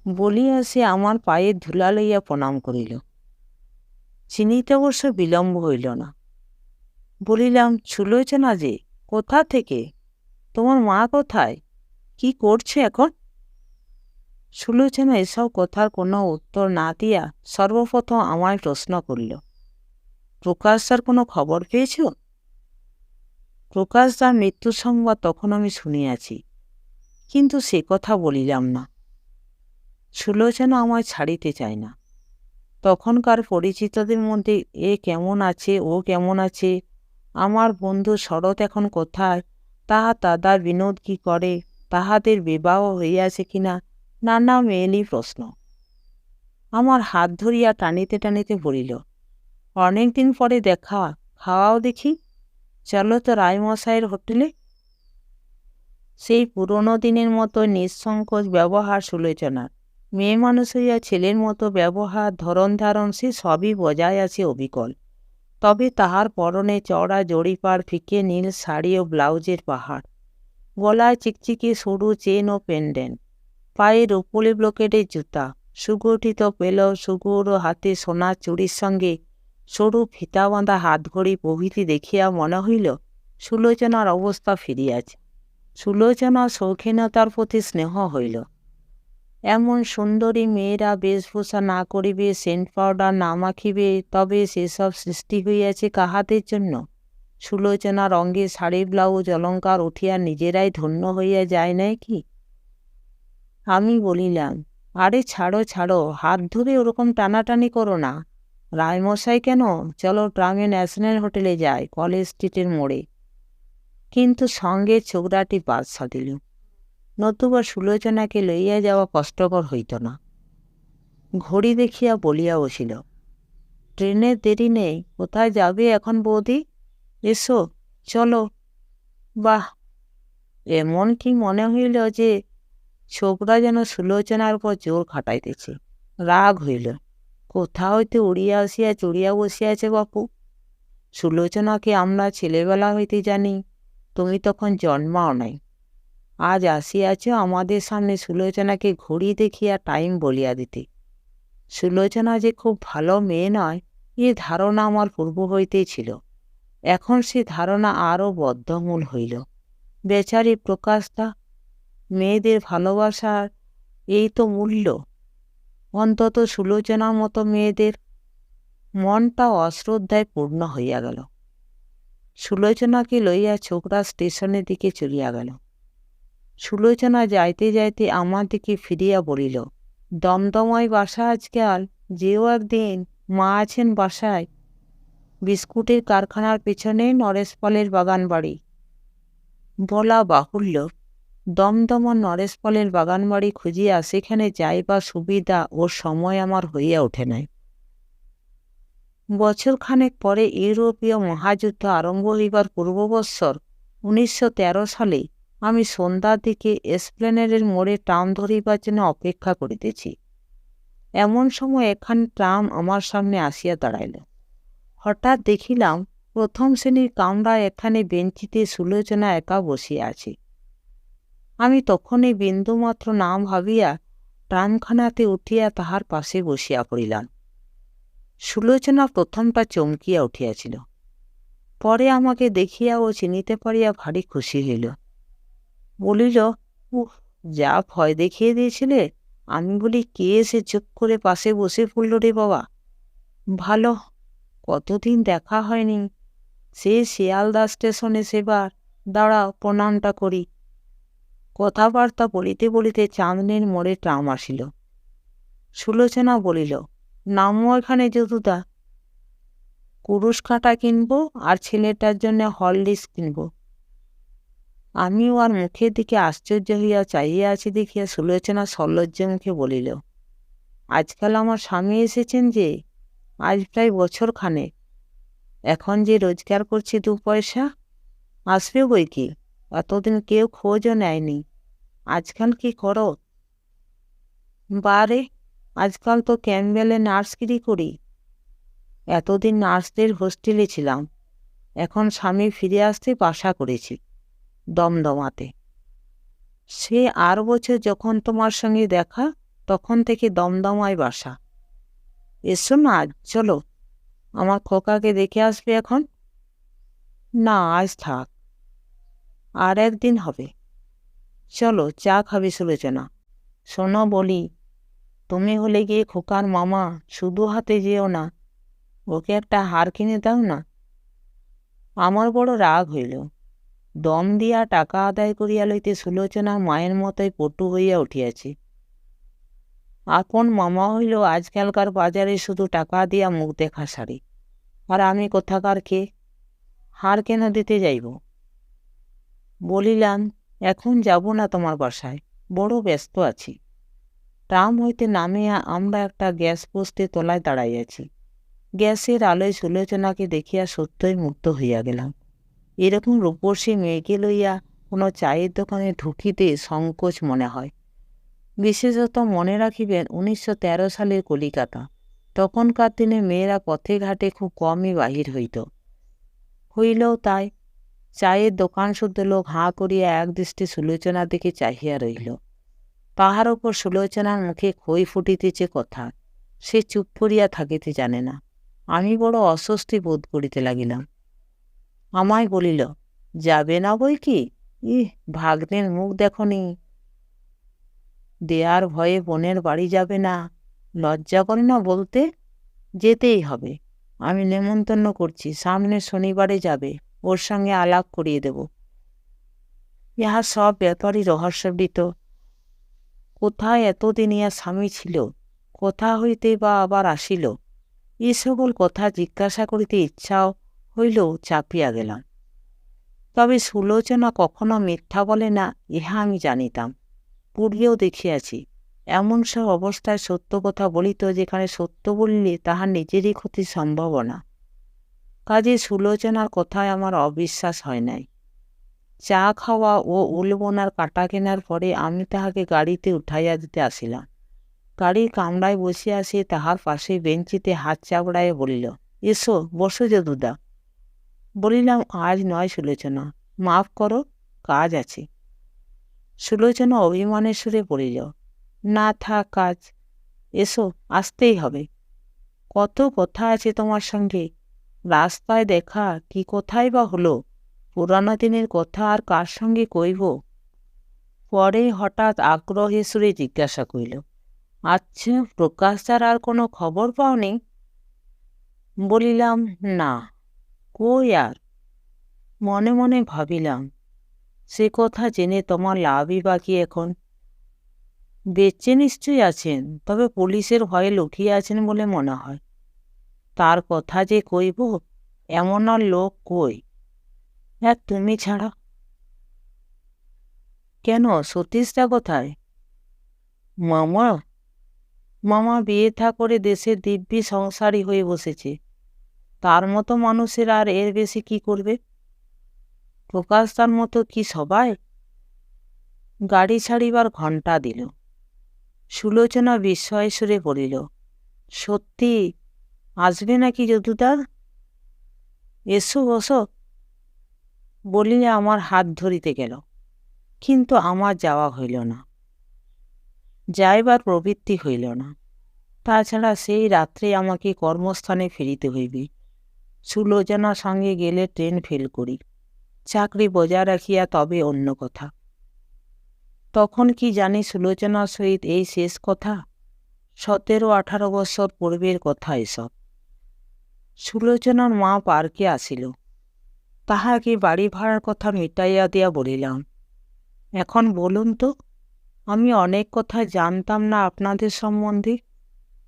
বলিয়া সে আমার পায়ে ধুলা লইয়া প্রণাম করিল। চিনিতে অবশ্য বিলম্ব হইল না। বলিলাম, সুলোচনা যে, কোথা থেকে? তোমার মা কোথায়? কি করছে এখন? সুলোচনা এসব কথার কোনো উত্তর না দিয়া সর্বপ্রথম আমায় প্রশ্ন করিল, প্রকাশদার কোনো খবর পেয়েছ? প্রকাশদার মৃত্যু সংবাদ তখন আমি শুনিয়াছি, কিন্তু সে কথা বলিলাম না। সুলোচনা আমায় ছাড়িতে চায় না। তখনকার পরিচিতদের মধ্যে এ কেমন আছে, ও কেমন আছে, আমার বন্ধু শরৎ এখন কোথায়, তাহার দাদা বিনোদ কি করে, তাহাদের বিবাহ হইয়াছে কিনা, নানা মেয়েলি প্রশ্ন। আমার হাত ধরিয়া টানিতে টানিতে বলিল, অনেকদিন পরে দেখা, খাওয়াও দেখি, চলো তো রায়মশাইয়ের হোটেলে। সেই পুরনো দিনের মতো নিঃসংকোচ ব্যবহার সুলোচনার। মেয়ে মানুষ হইয়া ছেলের মতো ব্যবহার, ধরন ধারণ সে সবই বজায় আছে অবিকল। তবে তাহার পরনে চওড়া জরিপার ফিকে নীল শাড়ি ও ব্লাউজের পাহাড়, গলায় চিকচিকে সরু চেন ও পেন্ডেন্ট, পায়ে রুপোলি ব্লকেটের জুতা, সুগঠিত পেলও, সুগৌর হাতে সোনার চুড়ির সঙ্গে সরু ফিতা বাঁধা হাতঘড়ি প্রভৃতি দেখিয়া মনে হইল সুলোচনার অবস্থা ফিরিয়াছে। সুলোচনার শৌখিনতার প্রতি স্নেহ হইল। এমন সুন্দরী মেয়েরা বেশভূষা না করিবে, সেন্ট পাউডার না মাখিবে, তবে সেসব সৃষ্টি হইয়াছে কাহাদের জন্য? সুলোচনার অঙ্গে শাড়ি ব্লাউজ অলঙ্কার উঠিয়া নিজেরাই ধন্য হইয়া যায় নাই কি? আমি বলিলাম, আরে ছাড়ো ছাড়ো, হাত ধরে ওরকম টানাটানি করো না। রায়মশাই কেন, চলো ট্রামে ন্যাশনাল হোটেলে যাই, কলেজ স্ট্রিটের মোড়ে। কিন্তু সঙ্গে ছোকরাটি বাদ সাধিল, নতুবা সুলোচনাকে লইয়া যাওয়া কষ্টকর হইত না। ঘড়ি দেখিয়া বলিয়া বসিল, ট্রেনের দেরি নেই, কোথায় যাবে এখন বৌদি? এসো, চলো। বাহ! এমন কি মনে হইল যে ছোকরা যেন সুলোচনার উপর জোর খাটাইতেছে। রাগ হইল। কোথা হইতে উড়িয়া আসিয়া চড়িয়া বসিয়াছে বাপু। সুলোচনাকে আমরা ছেলেবেলা হইতে জানি, তুমি তখন জন্মাও নাই। আজ আসিয়াছ আমাদের সামনে সুলোচনাকে ঘড়ি দেখিয়া টাইম বলিয়া দিতে। সুলোচনা যে খুব ভালো মেয়ে নয়, এ ধারণা আমার পূর্ব হইতেই ছিল। এখন সে ধারণা আরও বদ্ধমূল হইল। বেচারি প্রকাশদা, মেয়েদের ভালোবাসার এই তো মূল্য। অন্তত সুলোচনার মতো মেয়েদের। মনটা অশ্রদ্ধায় পূর্ণ হইয়া গেল। সুলোচনাকে লইয়া ছোকরা স্টেশনের দিকে চলিয়া গেল। সুলোচনা যাইতে যাইতে আমার দিকে ফিরিয়া বলিল, দমদমায় বাসা আজকাল, যেও একদিন। মা আছেন বাসায়। বিস্কুটের কারখানার পেছনে নরেশপালের বাগান বাড়ি। বলা বাহুল্য, দমদমা নরেশপালের বাগান বাড়ি খুঁজিয়া সেখানে যাইবার সুবিধা ও সময় আমার হইয়া ওঠে নাই। বছরখানেক পরে ইউরোপীয় মহাযুদ্ধ আরম্ভ হইবার পূর্ববৎসর 1913 সালে আমি সন্ধ্যার দিকে এসপ্লেনেডের মোড়ে ট্রাম ধরিবার জন্য অপেক্ষা করিতেছি। এমন সময় একখান ট্রাম আমার সামনে আসিয়া দাঁড়াইল। হঠাৎ দেখিলাম প্রথম শ্রেণীর কামরায় একখানে বেঞ্চিতে সুলোচনা একা বসিয়া আছে। আমি তখনই বিন্দুমাত্র নাম ভাবিয়া ট্রামখানাতে উঠিয়া তাহার পাশে বসিয়া পড়িলাম। সুলোচনা প্রথমটা চমকিয়া উঠিয়াছিল, পরে আমাকে দেখিয়া ও চিনিতে পারিয়া ভারী খুশি হইল। বলিল, উহ, যা ভয় দেখিয়ে দিয়েছিলে। আমি বলি, কে এসে চুপ করে পাশে বসে পড়ল রে বাবা। ভালো, কতদিন দেখা হয়নি। সে শিয়ালদা স্টেশনে সেবার। দাঁড়াও, প্রণামটা করি। কথাবার্তা বলিতে বলিতে চাঁদনির মোড়ে ট্রাম আসিল। সুলোচনা বলিল, নামো এখানে যদুদা। কুরুশ কাঁটা কিনব আর ছেলেটার জন্য হরলিক্স কিনব। আমিও আর মুখের দিকে আশ্চর্য হইয়া চাহিয়া আছি দেখিয়া সুলোচনা সলজ্জ মুখে বলিল, আজকাল আমার স্বামী এসেছেন যে, আজ প্রায় বছরখানেক। এখন যে রোজগার করছি 2 পয়সা, আসবে বই কি। এতদিন কেউ খোঁজও নেয়নি। আজকাল কি করো? বারে, আজকাল তো ক্যাম্পবেলে নার্সগিরি করি। এতদিন নার্সদের হোস্টেলে ছিলাম। এখন স্বামী ফিরে আসতে বাসা করেছি দমদমাতে। সে আর বছর যখন তোমার সঙ্গে দেখা, তখন থেকে দমদমায় বাসা। এসো না, আজ চলো। আমার খোকাকে দেখে আসবে এখন। না, আজ থাক, আর একদিন হবে। চলো, চা খাবে সুলোচনা। শোনো বলি, তুমি হলে গিয়ে খোকার মামা, শুধু হাতে যেও না। ওকে একটা হার কিনে দাও না। আমার বড় রাগ হইল। দম দিয়া টাকা আদায় করিয়া লইতে সুলোচনা মায়ের মতোই পটু হইয়া উঠিয়াছে। আপন মামা হইল আজকালকার বাজারে শুধু টাকা দিয়া মুখ দেখা সারি। আর আমি কোথাকার কে? হার কেন দিতে যাইব? বলিলাম, এখন যাব না তোমার বাসায়, বড় ব্যস্ত আছি। ট্রাম হইতে নামিয়া আমরা একটা গ্যাস পোস্টের তলায় দাঁড়াইয়াছি। গ্যাসের আলোয় সুলোচনাকে দেখিয়া সত্যই মুগ্ধ হইয়া গেলাম। এরকম রূপসী মেয়েকে লইয়া কোনো চায়ের দোকানে ঢুকিতে সংকোচ মনে হয়। বিশেষত মনে রাখিবেন 1913 সালের কলিকাতা। তখনকার দিনে মেয়েরা পথে ঘাটে খুব কমই বাহির হইলেও তাই। চায়ের দোকান শুদ্ধ লোক হাঁ করিয়া একদৃষ্টে সুলোচনার দিকে চাহিয়া রহিল। তাহার ওপর সুলোচনার মুখে খই ফুটিতেছে কথা, সে চুপ করিয়া থাকিতে জানে না। আমি বড় অস্বস্তি বোধ করিতে লাগিলাম। আমায় বলিল, যাবে না বই কি। ভাগ্নের মুখ দেখনি। দেয়ার ভয়ে বোনের বাড়ি যাবে না, লজ্জা করে না বলতে? যেতেই হবে। আমি নেমন্তন্ন করছি, সামনের শনিবারে যাবে। ওর সঙ্গে আলাপ করিয়ে দেব। ইহা সব ব্যাপারই রহস্যাবৃত। কোথায় এতদিন ইয়া স্বামী ছিল, কোথা হইতে বা আবার আসিল, এ সকল কথা জিজ্ঞাসা করিতে ইচ্ছাও হইলেও চাপিয়া গেলাম। তবে সুলোচনা কখনো মিথ্যা বলে না, ইহা আমি জানিতাম। পূর্বেও দেখিয়াছি, এমন সব অবস্থায় সত্য কথা বলিত যেখানে সত্য বলিলে তাহার নিজেরই ক্ষতির সম্ভাবনা। কাজে সুলোচনার কথায় আমার অবিশ্বাস হয় নাই। চা খাওয়া ও উল বোনার কাটা কেনার পরে আমি তাহাকে গাড়িতে উঠাইয়া দিতে আসিলাম। গাড়ির কামরায় বসিয়া সে তাহার পাশে বেঞ্চিতে হাত চাপড়াইয়া বলিল, এসো, বসো যদুদা। বলিলাম, আজ নয় সুলোচনা, মাফ করো, কাজ আছে। সুলোচনা অভিমানের সুরে বলিল, না থাক কাজ, এসো, আসতেই হবে। কত কথা আছে তোমার সঙ্গে। রাস্তায় দেখা কি কোথায় বা হলো, পুরানো দিনের কথা আর কার সঙ্গে কইব। পরে হঠাৎ আগ্রহে সুরে জিজ্ঞাসা করিল, আচ্ছা প্রকাশ স্যার আর কোনো খবর পাওনি? বলিলাম, না, কই আর। মনে মনে ভাবিলাম, সে কথা জেনে তোমার লাভই বাকি এখন। বেঁচে নিশ্চয়ই আছেন, তবে পুলিশের ভয়ে লুকিয়ে আছেন বলে মনে হয়। তার কথা যে কইব এমন আর লোক কই, এক তুমি ছাড়া। কেন, সতীশটা কোথায়? মামা? মামা বিয়ে থা করে দেশের দিব্যি সংসারী হয়ে বসেছে। তার মতো মানুষের আর এর বেশি কি করবে? প্রকাশ তার মতো কি সবাই? গাড়ি ছাড়িবার ঘণ্টা দিল। সুলোচনা বিস্ময় সুরে পড়িল, সত্যি আসবে নাকি যদুদা? এসো বসো বলিলে আমার হাত ধরিতে গেল, কিন্তু আমার যাওয়া হইল না, যাইবার প্রবৃত্তি হইল না। তাছাড়া সেই রাত্রে আমাকে কর্মস্থানে ফিরিতে হইবে। সুলোচনার সঙ্গে গেলে ট্রেন ফেল করি, চাকরি বজায় রাখিয়া তবে অন্য কথা। তখন কি জানি সুলোচনার সহিত এই শেষ কথা, 17-18 বৎসর পূর্বের কথা এসব। সুলোচনার মা পার্কে আসিল, তাহাকে বাড়ি ভাড়ার কথা মিটাইয়া দিয়া বলিলাম, এখন বলুন তো, আমি অনেক কথা জানতাম না আপনাদের সম্বন্ধে।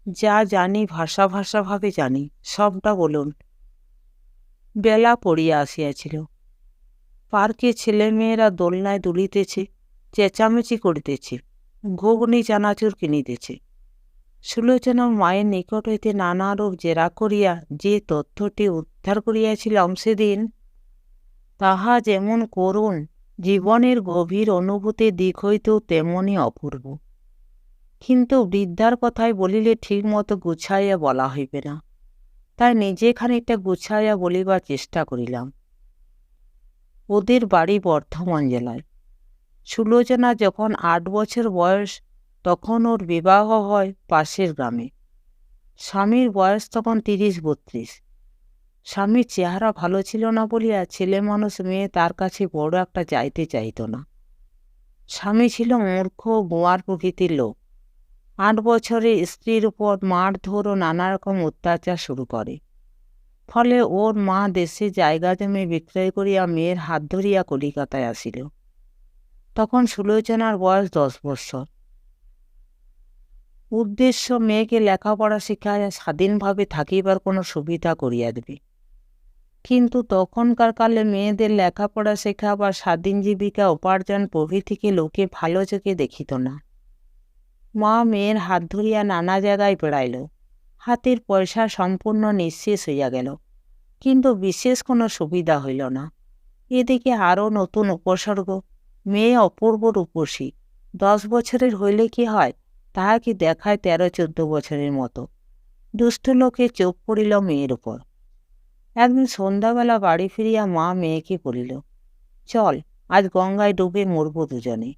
যা জানি ভাষা ভাষাভাবে জানি, সবটা বলুন। বেলা পড়িয়া আসিয়াছিল। পার্কে ছেলেমেয়েরা দোলনায় দুলিতেছে, চেঁচামেচি করিতেছে, ঘুগনি চানাচুর কিনিতেছে। সুলোচনার মায়ের নিকট হইতে নানারূপ জেরা করিয়া যে তথ্যটি উদ্ধার করিয়াছিলাম সেদিন, তাহা যেমন করুণ, জীবনের গভীর অনুভূতির দিক হইতেও তেমনই অপূর্ব। কিন্তু বৃদ্ধার কথায় বলিলে ঠিকমতো গুছাইয়া বলা হইবে না, তাই নিজে খানিকটা গুছাইয়া বলিবার চেষ্টা করিলাম। ওদের বাড়ি বর্ধমান জেলায়। সুলোচনা যখন 8 বছর বয়স তখন ওর বিবাহ হয় পাশের গ্রামে। স্বামীর বয়স তখন 30-32। স্বামীর চেহারা ভালো ছিল না বলিয়া ছেলে মানুষ মেয়ে তার কাছে বড় একটা যাইতে চাইত না। স্বামী ছিল মূর্খ গোয়ার প্রকৃতির লোক। 8 বছরে স্ত্রীর উপর মারধর ও নানা রকম অত্যাচার শুরু করে। ফলে ওর মা দেশে জায়গা জমি বিক্রয় করিয়া মেয়ের হাত ধরিয়া কলিকাতায় আসিল। তখন সুলোচনার বয়স 10 বৎসর। উদ্দেশ্য মেয়েকে লেখাপড়া শিখাইয়া স্বাধীনভাবে থাকিবার কোনো সুবিধা করিয়া দেবে। কিন্তু তখনকার কালে মেয়েদের লেখাপড়া শেখা বা স্বাধীন জীবিকা উপার্জন প্রভৃতিকে লোকে ভালো চোখে দেখিত না। মা মেয়ের হাত ধরিয়া নানা জায়গায় বেড়াইল। হাতের পয়সা সম্পূর্ণ নিঃশেষ হইয়া গেল, কিন্তু বিশেষ কোনো সুবিধা হইল না। এদিকে আরও নতুন উপসর্গ, মেয়ে অপূর্ব রূপসী। 10 বছরের হইলে কি হয়, তাহাকে দেখায় 13-14 বছরের মতো। দুষ্ট লোকে চোখ পড়িল মেয়ের উপর। একদিন সন্ধ্যাবেলা বাড়ি ফিরিয়া মা মেয়েকে বলিল, চল আজ গঙ্গায় ডুবে মরব দুজনে,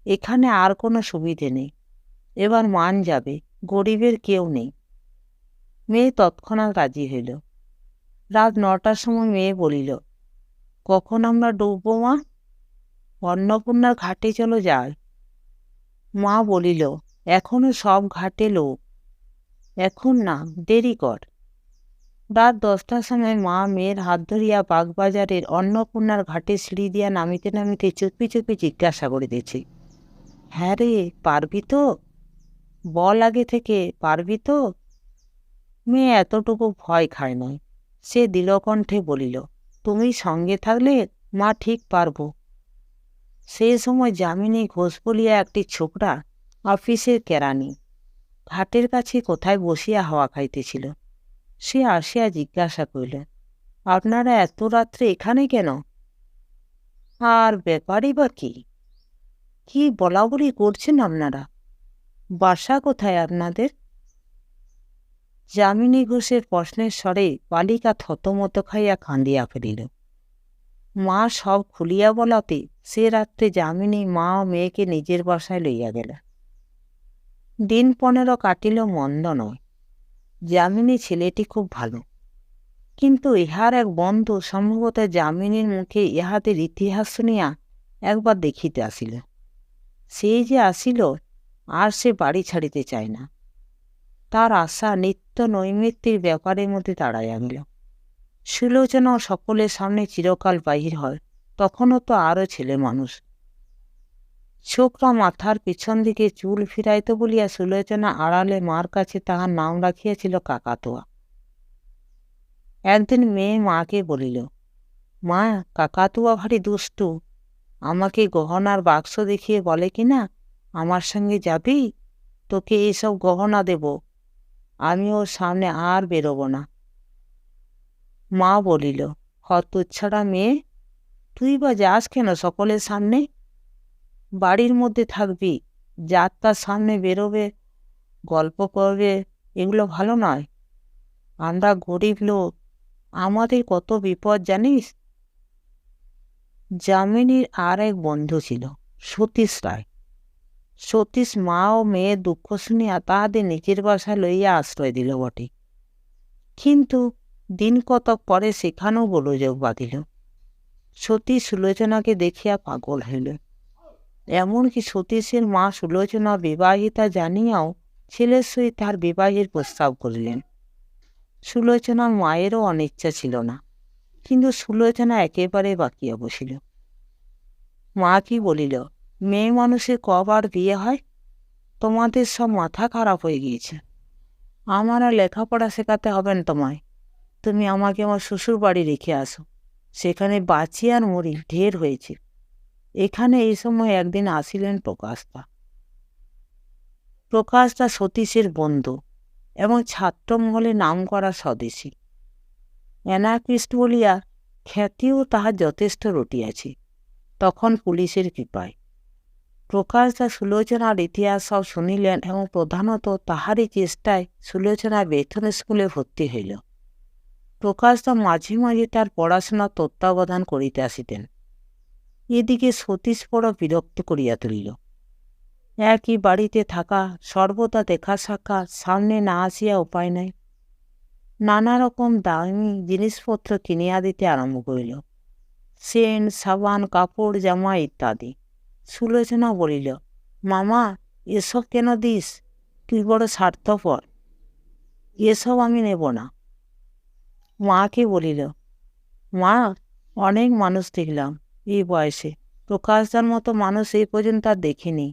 এখানে আর কোনো সুবিধে নেই, এবার মান যাবে, গরিবের কেউ নেই। মেয়ে তৎক্ষণাৎ রাজি হইল। রাত 9টার সময় মেয়ে বলিল, কখন আমরা ডুববো মা? অন্নপূর্ণার ঘাটে চলো যাই। মা বলিল, এখনো সব ঘাটে লোক, এখন না, দেরি কর। রাত 10টার সময় মা মেয়ের হাত ধরিয়া বাগবাজারের অন্নপূর্ণার ঘাটে সিঁড়ি দিয়া নামিতে নামিতে চুপি চুপি জিজ্ঞাসা করিতেছি, হ্যাঁ রে, পারবি তো? বল আগে থেকে, পারবি তো? মেয়ে এতটুকু ভয় খায় নয়। সে দৃঢ়কণ্ঠে বলিল, তুমি সঙ্গে থাকলে মা ঠিক পারব। সেই সময় যামিনী ঘোষ বলিয়া একটি ছোকরা, অফিসের কেরানি, ঘাটের কাছে কোথায় বসিয়া হাওয়া খাইতেছিল। সে আসিয়া জিজ্ঞাসা করিল, আপনারা এত রাত্রে এখানে কেন? আর ব্যাপারই বা কি? কি বলা বলি করছেন আপনারা? বাসা কোথায় আপনাদের? যামিনী ঘোষের প্রশ্নের স্বরে বালিকা থতমত খাইয়া কাঁদিয়া ফেলিল। মা সব খুলিয়া বলাতে সে রাত্রে যামিনী মা ও মেয়েকে নিজের বাসায় লইয়া গেল। দিন 15 কাটিল মন্দ নয়। যামিনী ছেলেটি খুব ভালো। কিন্তু ইহার এক বন্ধু সম্ভবত যামিনীর মুখে ইহাদের ইতিহাস শুনিয়া একবার দেখিতে আসিল। সেই যে আসিল, আর সে বাড়ি ছাড়িতে চায় না। তার আশা নিত্য নৈমিত্তিক ব্যাপারের মধ্যে দাঁড়াইয়া গেল। সুলোচনাও সকলের সামনে চিরকাল বাহির হয়, তখনও তো আরও ছেলে মানুষ। ছোকরা মাথার পিছন দিকে চুল ফিরাইত বলিয়া সুলোচনা আড়ালে মার কাছে তাহার নাম রাখিয়াছিল কাকাতুয়া। একদিন মেয়ে মাকে বলিল, মা, কাকাতুয়া ভারী দুষ্টু, আমাকে গহনার বাক্স দেখিয়ে বলে কিনা, আমার সঙ্গে যাবি, তোকে এইসব গহনা দেব, আমি ওর সামনে আর বেরোব না। মা বলিল, হতচ্ছাড়া মেয়ে, তুই বা যাস কেন সকলের সামনে? বাড়ির মধ্যে থাকবি, যার তার সামনে বেরোবে, গল্প করবে, এগুলো ভালো নয়। আমরা গরিব লোক, আমাদের কত বিপদ জানিস। যামিনীর আর এক বন্ধু ছিল, সতীশ রায়। সতীশ মা ও মেয়ের দুঃখ শুনিয়া তাহাদের নিজের বাসায় লইয়া আশ্রয় দিল বটে, কিন্তু দিন কতক পরে সেখানেও গোলযোগ বাঁধিল। সতীশ সুলোচনাকে দেখিয়া পাগল হইল। এমনকি সতীশের মা সুলোচনা বিবাহিতা জানিয়াও ছেলের সহিত তার বিবাহের প্রস্তাব করিলেন। সুলোচনার মায়েরও অনিচ্ছা ছিল না, কিন্তু সুলোচনা একেবারে বাকিয়া বসিল। মা কি বলিল, মেয়ে মানুষের কবার বিয়ে হয়? তোমাদের সব মাথা খারাপ হয়ে গিয়েছে। আমার আর লেখাপড়া শেখাতে হবে না তোমায়, তুমি আমাকে আমার শ্বশুর বাড়ি রেখে আসো, সেখানে বাঁচি আর মরি, ঢের হয়েছে। এখানে এই সময় একদিন আসিলেন প্রকাশদা। প্রকাশদা সতীশের বন্ধু এবং ছাত্রমহলে নামকরা স্বদেশী। অ্যানার্কিস্ট বলিয়া খ্যাতিও তাহার যথেষ্ট রটিয়াছে তখন পুলিশের কৃপায়। প্রকাশদা সুলোচনার ইতিহাস সব শুনিলেন এবং প্রধানত তাহারই চেষ্টায় সুলোচনা বেথুন স্কুলে ভর্তি হইল। প্রকাশদা মাঝে মাঝে তার পড়াশোনার তত্ত্বাবধান করিতে আসিতেন। এদিকে সতীশ বড় বিরক্ত করিয়া তুলিল। একই বাড়িতে থাকা, সর্বদা দেখা সাক্ষাৎ, সামনে না আসিয়া উপায় নাই। নানা রকম দামি জিনিসপত্র কিনিয়া দিতে আরম্ভ করিল, সেন্ট, সাবান, কাপড়, জামা ইত্যাদি। সুলোচনা বলিল, মামা, এসব কেন দিস? তুই বড় স্বার্থপর, এসব আমি নেব না। মাকে বলিল, মা, অনেক মানুষ দেখলাম এই বয়সে, প্রকাশদার মতো মানুষ এই পর্যন্ত আর দেখিনি।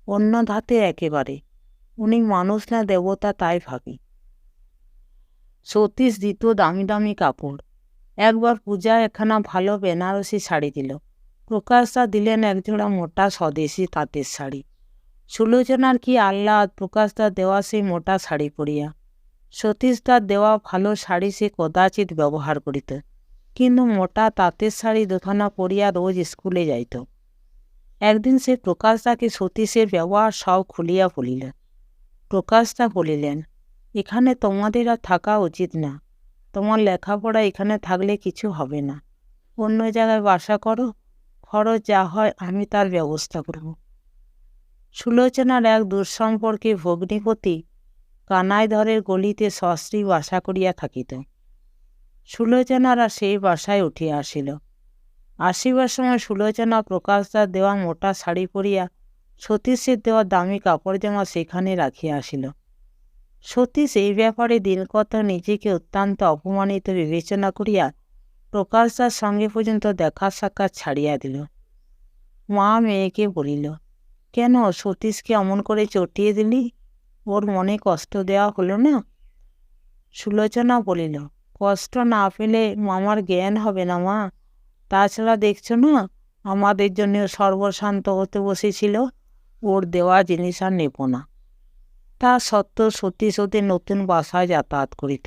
অন্য ধাতে একেবারে, উনি মানুষ না দেবতা তাই ভাবি। সতীশ দিত দামি দামি কাপড়। একবার পূজায় একখানা ভালো বেনারসি শাড়ি দিল। প্রকাশদা দিলেন একজোড়া মোটা স্বদেশি তাঁতের শাড়ি। সুলোচনার কি আহ্লাদ প্রকাশদার দেওয়া সেই মোটা শাড়ি পরিয়া। সতীশদার দেওয়া ভালো শাড়ি সে কদাচিৎ ব্যবহার করিত, কিন্তু মোটা তাঁতের শাড়ি দুখানা পরিয়া রোজ স্কুলে যাইত। একদিন সে প্রকাশদাকে সতীশের ব্যবহার সব খুলিয়া বলিল। প্রকাশদা বলিলেন, এখানে তোমাদের আর থাকা উচিত না, তোমার লেখাপড়া এখানে থাকলে কিছু হবে না, অন্য জায়গায় বাসা করো, খরচ যা হয় আমি তার ব্যবস্থা করব। সুলোচনার এক দুঃসম্পর্কে ভগ্নিপতি কানাইধরের গলিতে সস্ত্রী বাসা করিয়া থাকিত। সুলোচনারা সেই বাসায় উঠিয়া আসিল। আসিবার সময় সুলোচনা প্রকাশদার দেওয়া মোটা শাড়ি পরিয়া সতীশের দেওয়া দামি কাপড় জামা সেখানে রাখিয়া আসিল। সতীশ এই ব্যাপারে দিনকত নিজেকে অত্যন্ত অপমানিত বিবেচনা করিয়া প্রকাশদার সঙ্গে পর্যন্ত দেখা সাক্ষাৎ ছাড়িয়া দিল। মা মেয়েকে বলিল, কেন সতীশকে অমন করে চটিয়ে দিলি? ওর মনে কষ্ট দেওয়া হলো না? সুলোচনা বলিল, কষ্ট না পেলে মামার জ্ঞান হবে না মা। তাছাড়া দেখছ না, আমাদের জন্য সর্বশান্ত হতে বসেছিল, ওর দেওয়া জিনিস আর নেব না। তা সত্ত্বেও সতীশ ওদের নতুন বাসায় যাতায়াত করিত,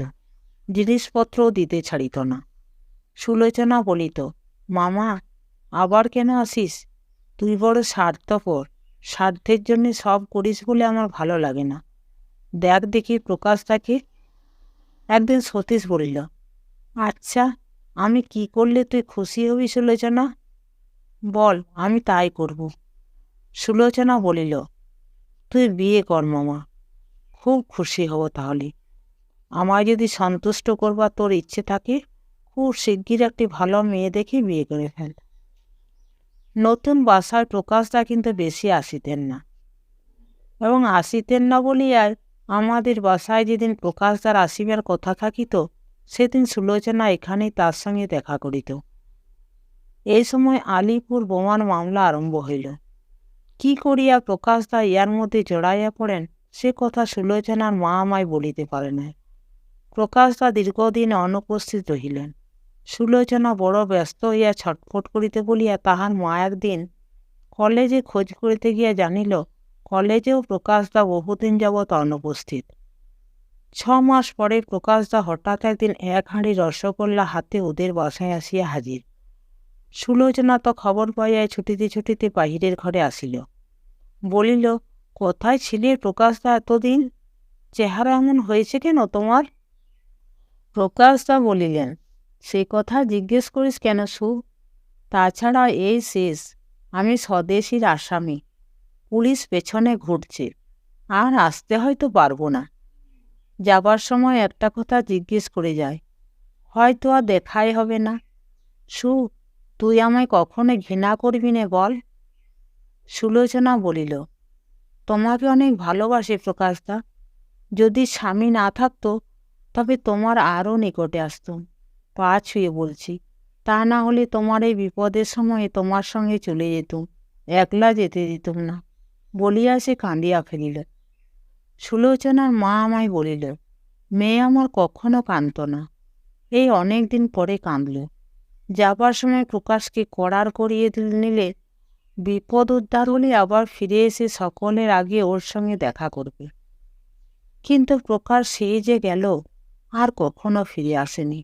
জিনিসপত্রও দিতে ছাড়িত না। সুলোচনা বলিত, মামা, আবার কেন আসিস? তুই বড় স্বার্থপর, স্বার্থের জন্য সব করিস বলে আমার ভালো লাগে না। দেখ দেখি প্রকাশদাকে। একদিন সতীশ বলিল, আচ্ছা, আমি কি করলে তুই খুশি হবি সুলোচনা? বল, আমি তাই করব। সুলোচনা বলিল, তুই বিয়ে কর মামা, খুব খুশি হব তাহলে। আমায় যদি সন্তুষ্ট করবার তোর ইচ্ছে থাকে, খুব শিগগির একটি ভালো মেয়ে দেখে বিয়ে করে ফেল। নতুন বাসায় প্রকাশদা কিন্তু বেশি আসিতেন না, এবং আসিতেন না বলিয়ায় আমাদের বাসায় যেদিন প্রকাশদার আসিবার কথা থাকিত, সেদিন সুলোচনা এখানেই তার সঙ্গে দেখা করিত। এই সময় আলিপুর বোমার মামলা আরম্ভ হইল। কি করিয়া প্রকাশদা ইহার মধ্যে জড়াইয়া পড়েন, সে কথা সুলোচনার মা আমায় বলিতে পারে নাই। প্রকাশদা দীর্ঘদিন অনুপস্থিত রহিলেন। সুলোচনা বড় ব্যস্ত হইয়া ছটফট করিতে বলিয়া তাহার মা একদিন কলেজে খোঁজ করিতে গিয়া জানিল, কলেজেও প্রকাশদা বহুদিন যাবৎ অনুপস্থিত। 6 মাস পরে প্রকাশদা হঠাৎ একদিন এক হাঁড়ি রসগোল্লা হাতে ওদের বাসায় আসিয়া হাজির। সুলোচনা তো খবর পাইয়া ছুটিতে ছুটিতে বাহিরের ঘরে আসিল। বলিল, কোথায় ছিলে প্রকাশদা এতদিন? চেহারা এমন হয়েছে কেন তোমার? প্রকাশদা বলিলেন, সে কথা জিজ্ঞেস করিস কেন সু? তাছাড়া এই শেষ, আমি স্বদেশীর আসামি, পুলিশ পেছনে ঘুরছে, আর আসতে হয়তো পারবো না। যাবার সময় একটা কথা জিজ্ঞেস করে যায়, হয়তো আর দেখাই হবে না। সু, তুই আমায় কখনো ঘৃণা করবি নে বল? সুলোচনা বলিল, তোমাকে অনেক ভালোবাসে প্রকাশদা। যদি স্বামী না থাকতো তবে তোমার আরও নিকটে আসতুম, পা ছুঁয়ে বলছি। তা না হলে তোমার এই বিপদের সময়ে তোমার সঙ্গে চলে যেতুম, একলা যেতে দিতুম না, বলিয়া সে কাঁদিয়া ফেলিল। সুলোচনার মা আমায় বলিল, মেয়ে আমার কখনো কাঁদত না, এই অনেক দিন পরে কাঁদল। যাবার সময় প্রকাশকে কড়ার করিয়ে নিলে বিপদ উদ্ধার হলে আবার ফিরে এসে সকলের আগে ওর সঙ্গে দেখা করবে। কিন্তু প্রকাশ সে যে গেল, আর কখনো ফিরে আসেনি।